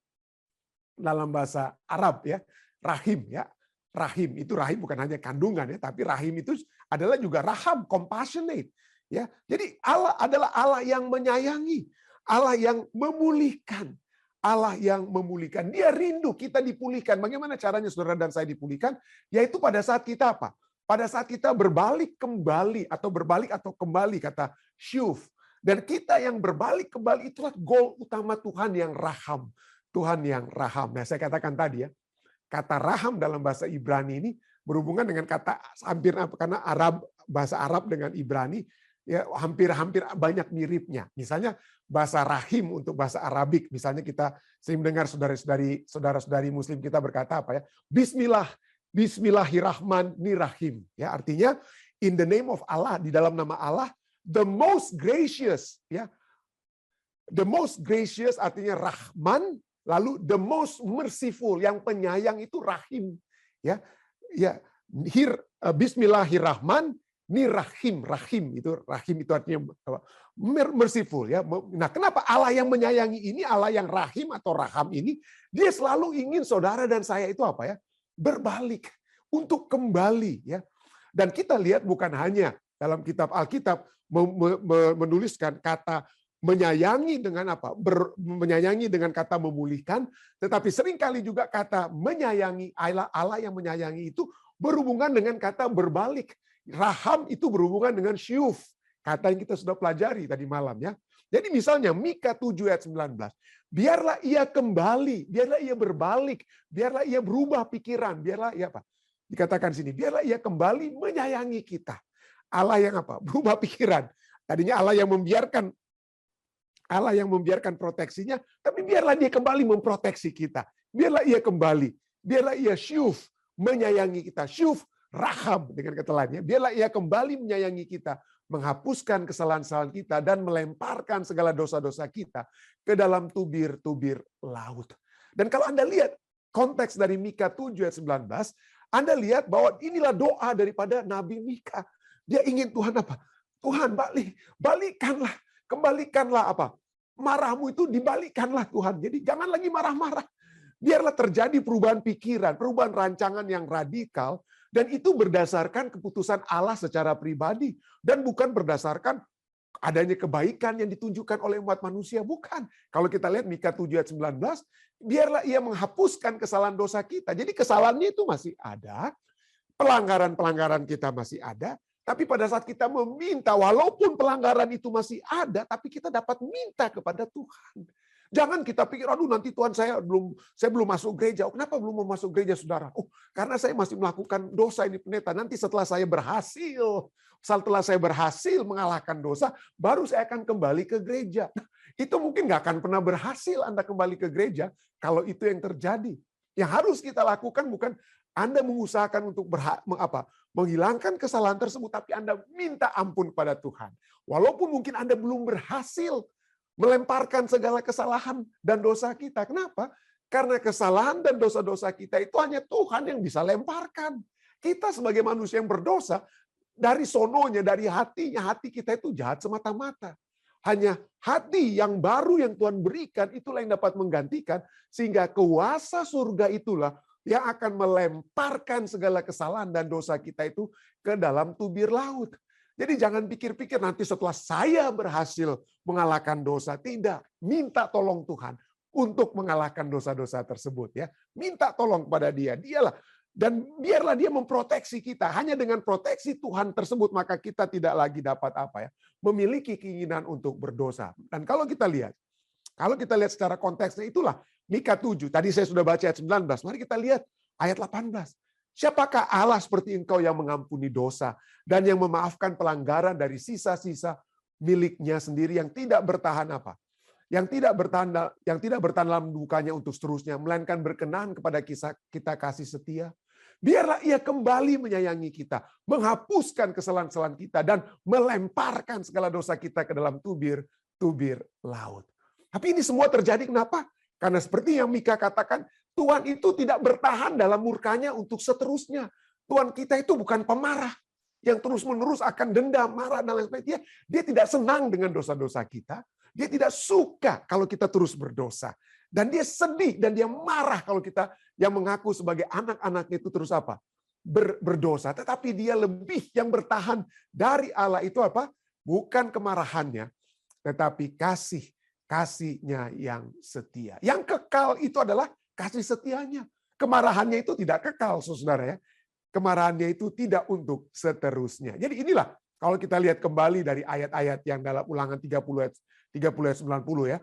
S7: Dalam bahasa Arab ya, rahim ya. Rahim itu rahim bukan hanya kandungan ya, tapi rahim itu adalah juga raham, compassionate. Ya, jadi Allah adalah Allah yang menyayangi, Allah yang memulihkan, Allah yang memulihkan. Dia rindu kita dipulihkan. Bagaimana caranya saudara dan saya dipulihkan? Yaitu pada saat kita apa? Pada saat kita berbalik kembali atau kembali kata syuf. Dan kita yang berbalik kembali itulah goal utama Tuhan yang raham. Tuhan yang raham. Nah, saya katakan tadi ya, kata raham dalam bahasa Ibrani ini berhubungan dengan kata hampir karena bahasa Arab dengan Ibrani ya hampir banyak miripnya. Misalnya bahasa rahim untuk bahasa Arabik, misalnya kita sering mendengar saudara-saudari Muslim kita berkata apa ya? Bismillahirrahmanirrahim. Ya, artinya in the name of Allah, di dalam nama Allah, the most gracious ya. The most gracious artinya Rahman, lalu the most merciful, yang penyayang itu Rahim. Ya. Ya, Bismillahirrahman rahim itu artinya merciful ya. Nah, kenapa Allah yang menyayangi ini, Allah yang rahim atau raham ini, dia selalu ingin saudara dan saya itu apa ya? Berbalik untuk kembali ya. Dan kita lihat bukan hanya dalam kitab Alkitab menuliskan kata menyayangi dengan apa? Menyayangi dengan kata memulihkan, tetapi seringkali juga kata menyayangi, Allah yang menyayangi itu berhubungan dengan kata berbalik. Raham itu berhubungan dengan syuf, kata yang kita sudah pelajari tadi malam ya. Jadi misalnya Mika 7 ayat 19, biarlah ia kembali, biarlah ia berbalik, biarlah ia berubah pikiran, biarlah ia apa? Dikatakan sini, biarlah ia kembali menyayangi kita. Allah yang apa? Berubah pikiran. Tadinya Allah yang membiarkan proteksinya, tapi biarlah dia kembali memproteksi kita. Biarlah ia kembali, biarlah ia syuf, menyayangi kita. Syuf, raham dengan kata lainnya. Biarlah ia kembali menyayangi kita, menghapuskan kesalahan-kesalahan kita, dan melemparkan segala dosa-dosa kita ke dalam tubir-tubir laut. Dan kalau Anda lihat konteks dari Mika 7 ayat 19, Anda lihat bahwa inilah doa daripada Nabi Mika. Dia ingin Tuhan apa? Tuhan balikkanlah, kembalikanlah apa? Marahmu itu dibalikkanlah Tuhan. Jadi jangan lagi marah-marah. Biarlah terjadi perubahan pikiran, perubahan rancangan yang radikal, dan itu berdasarkan keputusan Allah secara pribadi, dan bukan berdasarkan adanya kebaikan yang ditunjukkan oleh umat manusia. Bukan. Kalau kita lihat Mika 7 ayat 19, biarlah ia menghapuskan kesalahan dosa kita. Jadi kesalahannya itu masih ada, pelanggaran-pelanggaran kita masih ada, tapi pada saat kita meminta, walaupun pelanggaran itu masih ada, tapi kita dapat minta kepada Tuhan. Jangan kita pikir, aduh nanti Tuhan saya belum masuk gereja. Oh, kenapa belum mau masuk gereja, saudara? Oh, karena saya masih melakukan dosa ini, pendeta. Nanti setelah saya berhasil mengalahkan dosa, baru saya akan kembali ke gereja. Nah, itu mungkin nggak akan pernah berhasil Anda kembali ke gereja kalau itu yang terjadi. Yang harus kita lakukan bukan Anda mengusahakan untuk menghilangkan kesalahan tersebut, tapi Anda minta ampun kepada Tuhan. Walaupun mungkin Anda belum berhasil melemparkan segala kesalahan dan dosa kita. Kenapa? Karena kesalahan dan dosa-dosa kita itu hanya Tuhan yang bisa lemparkan. Kita sebagai manusia yang berdosa, dari sononya, dari hatinya, hati kita itu jahat semata-mata. Hanya hati yang baru yang Tuhan berikan, itulah yang dapat menggantikan, sehingga kuasa surga itulah yang akan melemparkan segala kesalahan dan dosa kita itu ke dalam tubir laut. Jadi jangan pikir-pikir nanti setelah saya berhasil mengalahkan dosa. Tidak. Minta tolong Tuhan untuk mengalahkan dosa-dosa tersebut. Ya, minta tolong kepada Dia. Dialah. Dan biarlah Dia memproteksi kita. Hanya dengan proteksi Tuhan tersebut, maka kita tidak lagi dapat memiliki keinginan untuk berdosa. Dan kalau kita lihat secara konteksnya, itulah Mika 7. Tadi saya sudah baca ayat 19. Mari kita lihat ayat 18. Siapakah Allah seperti engkau yang mengampuni dosa dan yang memaafkan pelanggaran dari sisa-sisa miliknya sendiri yang tidak bertahan Yang tidak bertahan dalam dukanya untuk seterusnya, melainkan berkenan kepada kita kasih setia. Biarlah Ia kembali menyayangi kita, menghapuskan kesalahan-kesalahan kita, dan melemparkan segala dosa kita ke dalam tubir laut. Tapi ini semua terjadi kenapa? Karena seperti yang Mika katakan, Tuhan itu tidak bertahan dalam murkanya untuk seterusnya. Tuhan kita itu bukan pemarah yang terus-menerus akan dendam, marah, dan lain sebagainya. Dia tidak senang dengan dosa-dosa kita. Dia tidak suka kalau kita terus berdosa. Dan dia sedih dan dia marah kalau kita yang mengaku sebagai anak-anaknya itu terus berdosa. Tetapi dia lebih yang bertahan dari Allah itu bukan kemarahannya, tetapi kasihnya yang setia. Yang kekal itu adalah kasih setianya. Kemarahannya itu tidak kekal, saudara ya. Kemarahannya itu tidak untuk seterusnya. Jadi inilah, kalau kita lihat kembali dari ayat-ayat yang dalam Ulangan 30 ayat 90 ya.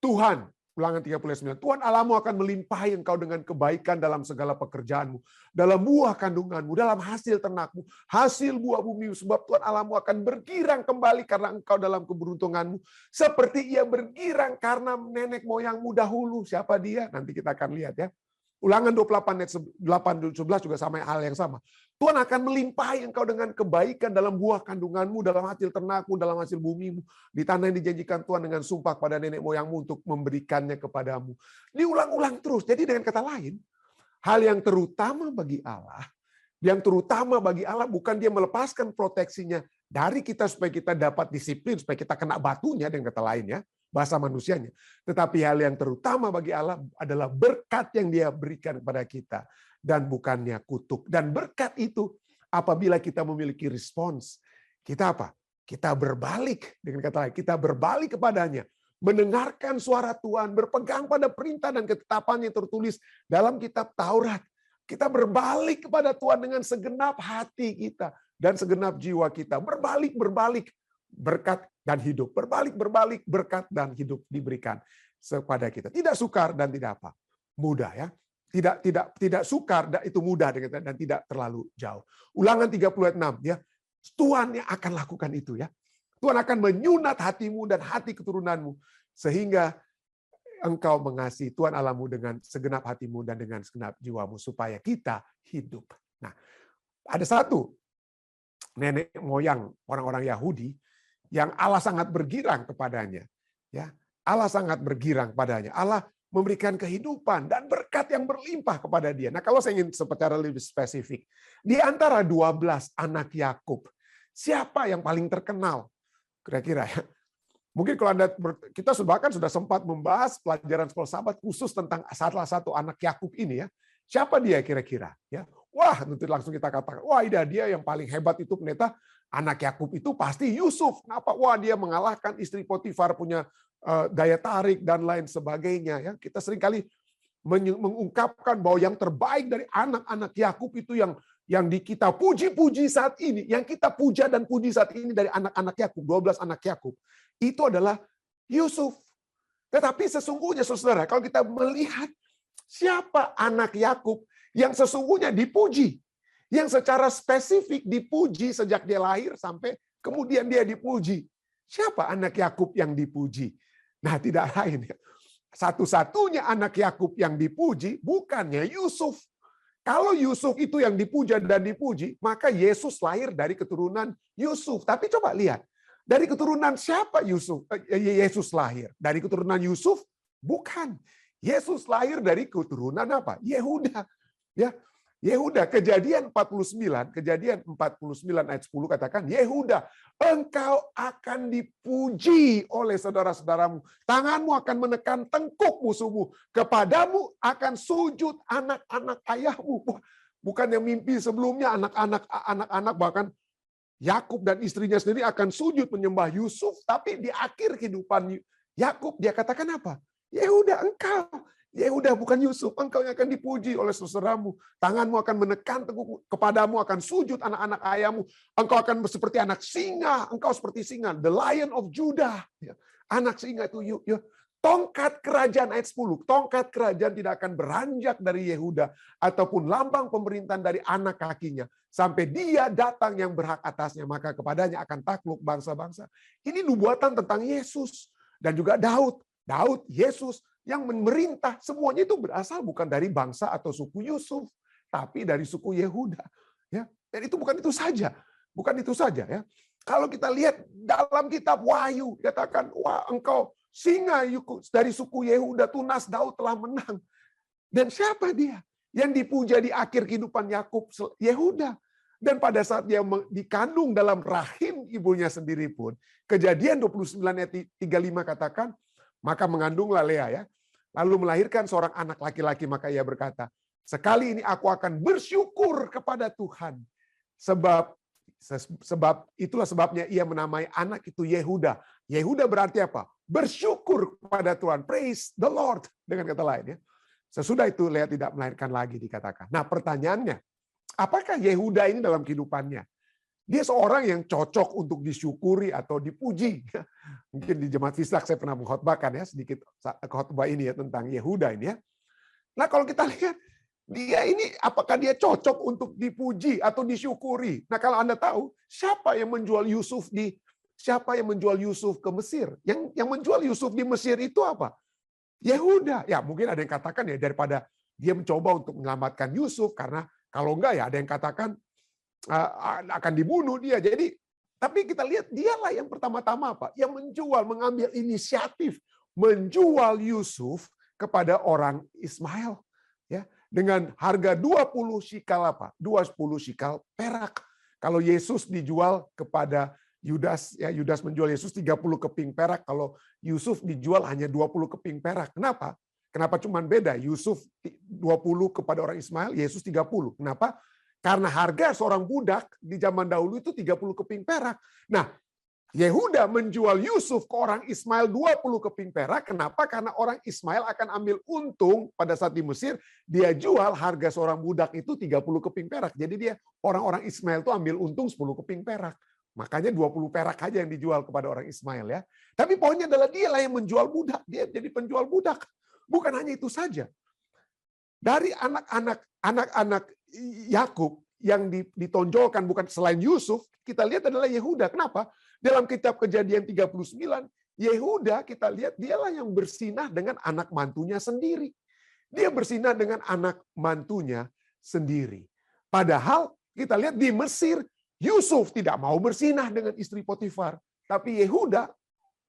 S7: Tuhan, Ulangan 39, Tuhan Allahmu akan melimpahi engkau dengan kebaikan dalam segala pekerjaanmu, dalam buah kandunganmu, dalam hasil ternakmu, hasil buah bumi, sebab Tuhan Allahmu akan bergirang kembali karena engkau dalam keberuntunganmu, seperti Ia bergirang karena nenek moyangmu dahulu. Siapa dia? Nanti kita akan lihat ya. Ulangan 28 ayat 8-11 juga sama hal yang sama. Tuhan akan melimpahi engkau dengan kebaikan dalam buah kandunganmu, dalam hasil ternakmu, dalam hasil bumimu, di tanah yang dijanjikan Tuhan dengan sumpah pada nenek moyangmu untuk memberikannya kepadamu. Diulang-ulang terus. Jadi dengan kata lain, hal yang terutama bagi Allah bukan Dia melepaskan proteksinya dari kita supaya kita dapat disiplin, supaya kita kena batunya, dengan kata lain ya, bahasa manusianya. Tetapi hal yang terutama bagi Allah adalah berkat yang Dia berikan kepada kita, dan bukannya kutuk. Dan berkat itu apabila kita memiliki respons, kita kita berbalik, dengan kata lain, kita berbalik kepadanya, mendengarkan suara Tuhan, berpegang pada perintah dan ketetapan yang tertulis dalam kitab Taurat. Kita berbalik kepada Tuhan dengan segenap hati kita dan segenap jiwa kita. Berbalik, berkat dan hidup. Berbalik, berkat dan hidup diberikan kepada kita. Tidak sukar dan tidak apa? Mudah ya. Tidak sukar, itu mudah dan tidak terlalu jauh. Ulangan 30 ayat 6 ya. Tuhan yang akan lakukan itu ya. Tuhan akan menyunat hatimu dan hati keturunanmu sehingga engkau mengasihi Tuhan Allahmu dengan segenap hatimu dan dengan segenap jiwamu supaya kita hidup. Nah, ada satu nenek moyang orang-orang Yahudi yang Allah sangat bergirang kepadanya. Ya, Allah sangat bergirang padanya. Allah memberikan kehidupan dan berkat yang berlimpah kepada dia. Nah, kalau saya ingin secara lebih spesifik, di antara 12 anak Yakub, siapa yang paling terkenal? Kira-kira ya. Mungkin kalau kita sudah sempat membahas pelajaran filsafat khusus tentang salah satu anak Yakub ini ya. Siapa dia kira-kira? Ya. Wah, nanti langsung kita katakan, wah dia yang paling hebat itu ternyata anak Yakub itu pasti Yusuf. Kenapa? Wah, dia mengalahkan istri Potifar, punya daya tarik dan lain sebagainya ya. Kita seringkali mengungkapkan bahwa yang terbaik dari anak-anak Yakub itu yang kita puji-puji saat ini, yang kita puja dan puji saat ini dari anak-anak Yakub, 12 anak Yakub, itu adalah Yusuf. Tetapi sesungguhnya saudara, kalau kita melihat siapa anak Yakub yang sesungguhnya dipuji, yang secara spesifik dipuji sejak dia lahir sampai kemudian dia dipuji. Siapa anak Yakub yang dipuji? Nah, tidak lain. Satu-satunya anak Yakub yang dipuji bukannya Yusuf. Kalau Yusuf itu yang dipuja dan dipuji, maka Yesus lahir dari keturunan Yusuf. Tapi coba lihat, dari keturunan siapa Yesus lahir? Dari keturunan Yusuf? Bukan. Yesus lahir dari keturunan apa? Yehuda. Ya, Yehuda. Kejadian 49 ayat 10 katakan, Yehuda, engkau akan dipuji oleh saudara-saudaramu. Tanganmu akan menekan tengkuk musuhmu. Kepadamu akan sujud anak-anak ayahmu. Bukan yang mimpi sebelumnya anak-anak bahkan Yakub dan istrinya sendiri akan sujud menyembah Yusuf. Tapi di akhir kehidupan Yakub dia katakan apa? Yehuda, engkau. Yehuda bukan Yusuf, engkau yang akan dipuji oleh saudaramu. Tanganmu akan menekan tengkuk, kepadamu akan sujud anak-anak ayahmu. Engkau akan seperti anak singa, engkau seperti singa, the Lion of Judah. Anak singa itu tongkat kerajaan ayat 10. Tongkat kerajaan tidak akan beranjak dari Yehuda ataupun lambang pemerintahan dari anak kakinya sampai dia datang yang berhak atasnya, maka kepadanya akan takluk bangsa-bangsa. Ini nubuatan tentang Yesus dan juga Daud, Yesus yang memerintah, semuanya itu berasal bukan dari bangsa atau suku Yusuf, tapi dari suku Yehuda. Ya, dan itu bukan itu saja, ya. Kalau kita lihat dalam kitab Wahyu, katakan, wah engkau singa dari suku Yehuda, tunas Daud telah menang. Dan siapa dia? Yang dipuja di akhir kehidupan Yakub, Yehuda. Dan pada saat dia dikandung dalam rahim ibunya sendiri pun, Kejadian 29 ayat 35 katakan, maka mengandunglah Lea ya, lalu melahirkan seorang anak laki-laki, maka ia berkata, sekali ini aku akan bersyukur kepada Tuhan, sebab itulah sebabnya ia menamai anak itu Yehuda. Yehuda berarti apa? Bersyukur kepada Tuhan, praise the Lord, dengan kata lain ya. Sesudah itu Lea tidak melahirkan lagi dikatakan. Nah pertanyaannya, apakah Yehuda ini dalam kehidupannya? Dia seorang yang cocok untuk disyukuri atau dipuji. Mungkin di Jemaat Fisdak saya pernah mengkhotbahkan ya sedikit khotbah ini ya tentang Yehuda ini ya. Nah kalau kita lihat dia ini apakah dia cocok untuk dipuji atau disyukuri? Nah kalau Anda tahu siapa yang menjual Yusuf ke Mesir? Yang menjual Yusuf di Mesir itu apa? Yehuda. Ya mungkin ada yang katakan ya daripada dia mencoba untuk menyelamatkan Yusuf karena kalau enggak ya ada yang katakan akan dibunuh dia. Jadi, tapi kita lihat dialah yang pertama-tama apa? Yang mengambil inisiatif menjual Yusuf kepada orang Ismail ya dengan harga 20 shikal apa? 20 shikal perak. Kalau Yesus dijual kepada Yudas ya, Yudas menjual Yesus 30 keping perak, kalau Yusuf dijual hanya 20 keping perak. Kenapa? Kenapa cuma beda? Yusuf 20 kepada orang Ismail, Yesus 30. Kenapa? Karena harga seorang budak di zaman dahulu itu 30 keping perak. Nah, Yehuda menjual Yusuf ke orang Ismail 20 keping perak. Kenapa? Karena orang Ismail akan ambil untung pada saat di Mesir. Dia jual harga seorang budak itu 30 keping perak. Jadi dia orang-orang Ismail itu ambil untung 10 keping perak. Makanya 20 perak aja yang dijual kepada orang Ismail ya. Tapi poinnya adalah dialah yang menjual budak. Dia jadi penjual budak. Bukan hanya itu saja. Dari anak-anak Yakub yang ditonjolkan bukan selain Yusuf, kita lihat adalah Yehuda. Kenapa? Dalam kitab Kejadian 39, Yehuda kita lihat dialah yang bersinah dengan anak mantunya sendiri. Dia bersinah dengan anak mantunya sendiri. Padahal kita lihat di Mesir, Yusuf tidak mau bersinah dengan istri Potifar. Tapi Yehuda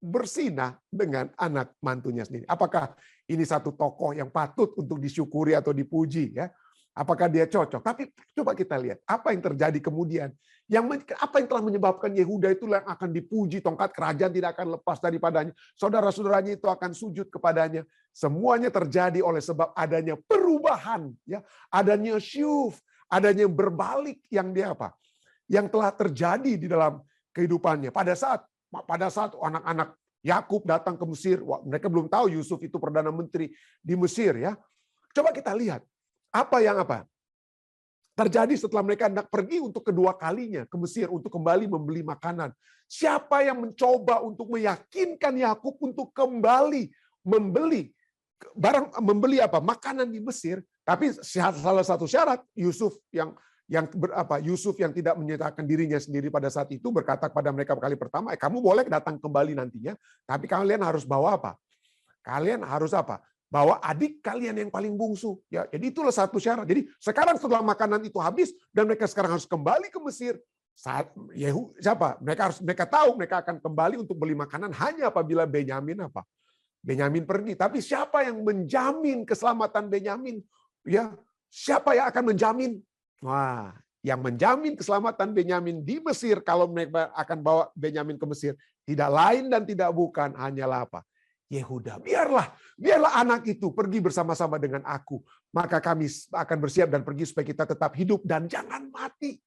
S7: bersinah dengan anak mantunya sendiri. Apakah ini satu tokoh yang patut untuk disyukuri atau dipuji? Ya? Apakah dia cocok? Tapi coba kita lihat apa yang terjadi kemudian. Apa yang telah menyebabkan Yehuda itu yang akan dipuji, tongkat kerajaan tidak akan lepas daripadanya. Saudara-saudaranya itu akan sujud kepadanya. Semuanya terjadi oleh sebab adanya perubahan, ya, adanya syuf, adanya berbalik yang dia apa? Yang telah terjadi di dalam kehidupannya. Pada saat anak-anak Yakub datang ke Mesir, mereka belum tahu Yusuf itu perdana menteri di Mesir, ya. Coba kita lihat apa yang terjadi setelah mereka hendak pergi untuk kedua kalinya ke Mesir untuk kembali membeli makanan. Siapa yang mencoba untuk meyakinkan Yakub untuk kembali membeli makanan di Mesir? Tapi salah satu syarat Yusuf Yusuf yang tidak menyatakan dirinya sendiri pada saat itu berkata kepada mereka kali pertama, kamu boleh datang kembali nantinya, tapi kalian harus bawa apa? Kalian harus apa? Bawa adik kalian yang paling bungsu. Ya, jadi itulah satu syarat. Jadi sekarang setelah makanan itu habis dan mereka sekarang harus kembali ke Mesir. Mereka tahu mereka akan kembali untuk beli makanan hanya apabila Benyamin pergi. Tapi siapa yang menjamin keselamatan Benyamin? Ya, siapa yang akan menjamin? Wah, yang menjamin keselamatan Benyamin di Mesir kalau mereka akan bawa Benyamin ke Mesir tidak lain dan tidak bukan hanyalah apa? Yehuda. Biarlah anak itu pergi bersama-sama dengan aku. Maka kami akan bersiap dan pergi supaya kita tetap hidup dan jangan mati.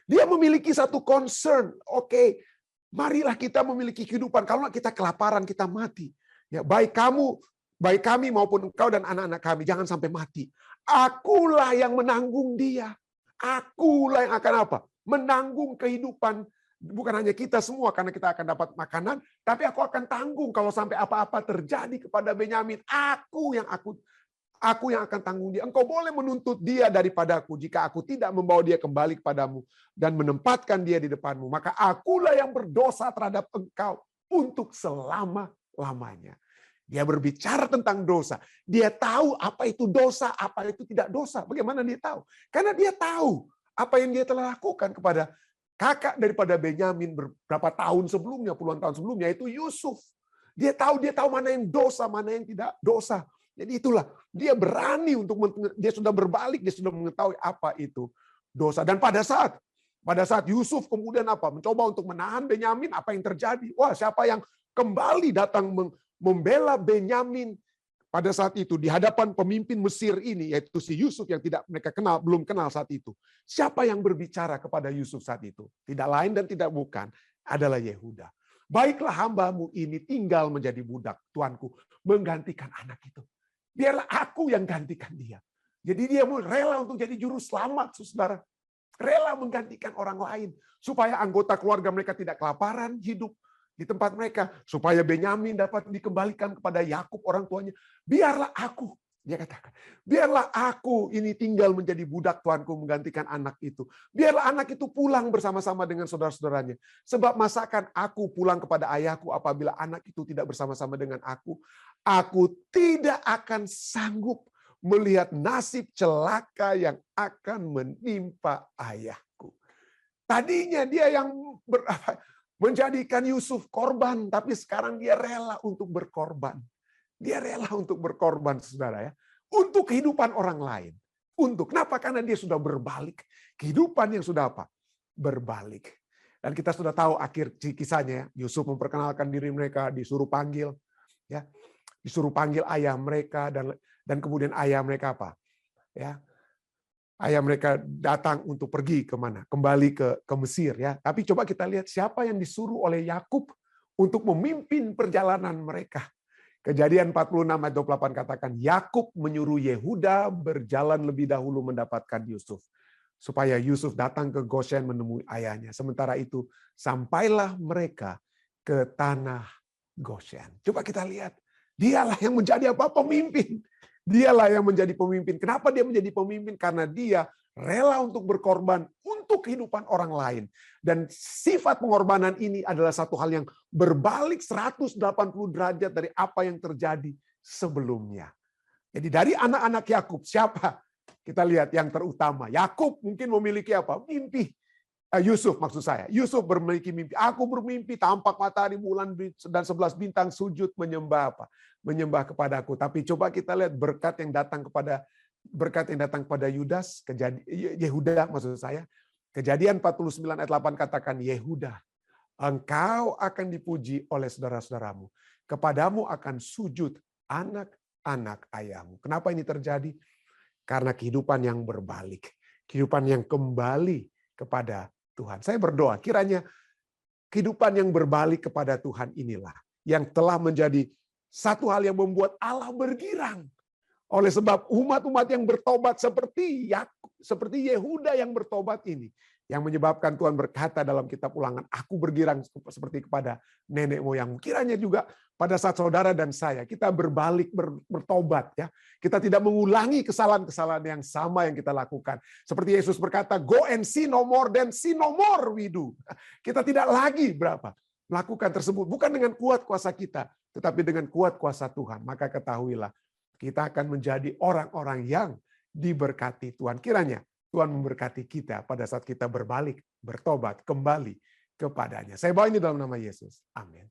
S7: Dia memiliki satu concern. Oke, marilah kita memiliki kehidupan. Kalau kita kelaparan, kita mati. Ya, baik kami maupun engkau dan anak-anak kami, jangan sampai mati. Akulah yang menanggung dia. Akulah yang akan apa? Menanggung kehidupan. Bukan hanya kita semua karena kita akan dapat makanan, tapi aku akan tanggung kalau sampai apa-apa terjadi kepada Benyamin. Aku yang akan tanggung dia. Engkau boleh menuntut dia daripadaku jika aku tidak membawa dia kembali kepadamu dan menempatkan dia di depanmu. Maka akulah yang berdosa terhadap engkau untuk selama-lamanya. Dia berbicara tentang dosa. Dia tahu apa itu dosa, apa itu tidak dosa. Bagaimana dia tahu? Karena dia tahu apa yang dia telah lakukan kepada kakak daripada Benyamin beberapa tahun sebelumnya, puluhan tahun sebelumnya, itu Yusuf. Dia tahu mana yang dosa, mana yang tidak dosa. Jadi itulah, dia berani dia sudah berbalik, dia sudah mengetahui apa itu dosa. Dan pada saat Yusuf kemudian mencoba untuk menahan Benyamin, apa yang terjadi? Wah, siapa yang kembali datang membela Benyamin pada saat itu di hadapan pemimpin Mesir ini, yaitu si Yusuf yang mereka belum kenal saat itu. Siapa yang berbicara kepada Yusuf saat itu? Tidak lain dan tidak bukan adalah Yehuda. Baiklah hambamu ini tinggal menjadi budak, tuanku, menggantikan anak itu. Biarlah aku yang gantikan dia. Jadi dia rela untuk jadi juru selamat, saudara. Rela menggantikan orang lain supaya anggota keluarga mereka tidak kelaparan hidup di tempat mereka, supaya Benyamin dapat dikembalikan kepada Yakub orang tuanya. Biarlah aku, dia katakan, biarlah aku ini tinggal menjadi budak tuanku menggantikan anak itu. Biarlah anak itu pulang bersama-sama dengan saudara-saudaranya. Sebab masakan aku pulang kepada ayahku apabila anak itu tidak bersama-sama dengan aku tidak akan sanggup melihat nasib celaka yang akan menimpa ayahku. Tadinya dia yang menjadikan Yusuf korban, tapi sekarang dia rela untuk berkorban. Dia rela untuk berkorban, saudara ya, untuk kehidupan orang lain. Kenapa? Karena dia sudah berbalik. Kehidupan yang sudah berbalik. Dan kita sudah tahu akhir kisahnya. Yusuf memperkenalkan diri mereka, disuruh panggil, ya, disuruh panggil ayah mereka dan kemudian ayah mereka ya, Ayah mereka datang untuk pergi kemana? Kembali ke Mesir ya. Tapi coba kita lihat siapa yang disuruh oleh Yakub untuk memimpin perjalanan mereka. Kejadian 46 ayat 28 katakan, Yakub menyuruh Yehuda berjalan lebih dahulu mendapatkan Yusuf. Supaya Yusuf datang ke Goshen menemui ayahnya. Sementara itu, sampailah mereka ke tanah Goshen. Coba kita lihat. Dialah yang menjadi apa? Pemimpin. Dialah yang menjadi pemimpin. Kenapa dia menjadi pemimpin? Karena dia rela untuk berkorban untuk kehidupan orang lain. Dan sifat pengorbanan ini adalah satu hal yang berbalik 180 derajat dari apa yang terjadi sebelumnya. Jadi dari anak-anak Yakub, siapa? Kita lihat yang terutama. Yakub mungkin memiliki apa? Mimpi. Yusuf maksud saya. Yusuf memiliki mimpi. Aku bermimpi tampak matahari, bulan, dan 11 bintang sujud menyembah apa? Menyembah kepadaku. Tapi coba kita lihat berkat yang datang kepada Yudas, Yehuda maksud saya. Kejadian 49 ayat 8 katakan, Yehuda, engkau akan dipuji oleh saudara-saudaramu. Kepadamu akan sujud anak-anak ayahmu. Kenapa ini terjadi? Karena kehidupan yang berbalik. Kehidupan yang kembali kepada Tuhan. Saya berdoa, kiranya kehidupan yang berbalik kepada Tuhan inilah yang telah menjadi satu hal yang membuat Allah bergirang. Oleh sebab umat-umat yang bertobat seperti Yehuda yang bertobat ini, yang menyebabkan Tuhan berkata dalam kitab Ulangan, aku bergirang seperti kepada nenek moyangmu. Kiranya juga pada saat saudara dan saya, kita berbalik, bertobat. Ya, kita tidak mengulangi kesalahan-kesalahan yang sama yang kita lakukan. Seperti Yesus berkata, go and sin no more, then sin no more we do. Kita tidak lagi melakukan tersebut. Bukan dengan kuat kuasa kita, tetapi dengan kuat kuasa Tuhan. Maka ketahuilah, kita akan menjadi orang-orang yang diberkati Tuhan. Kiranya Tuhan memberkati kita pada saat kita berbalik, bertobat, kembali kepadanya. Saya bawa ini dalam nama Yesus. Amin.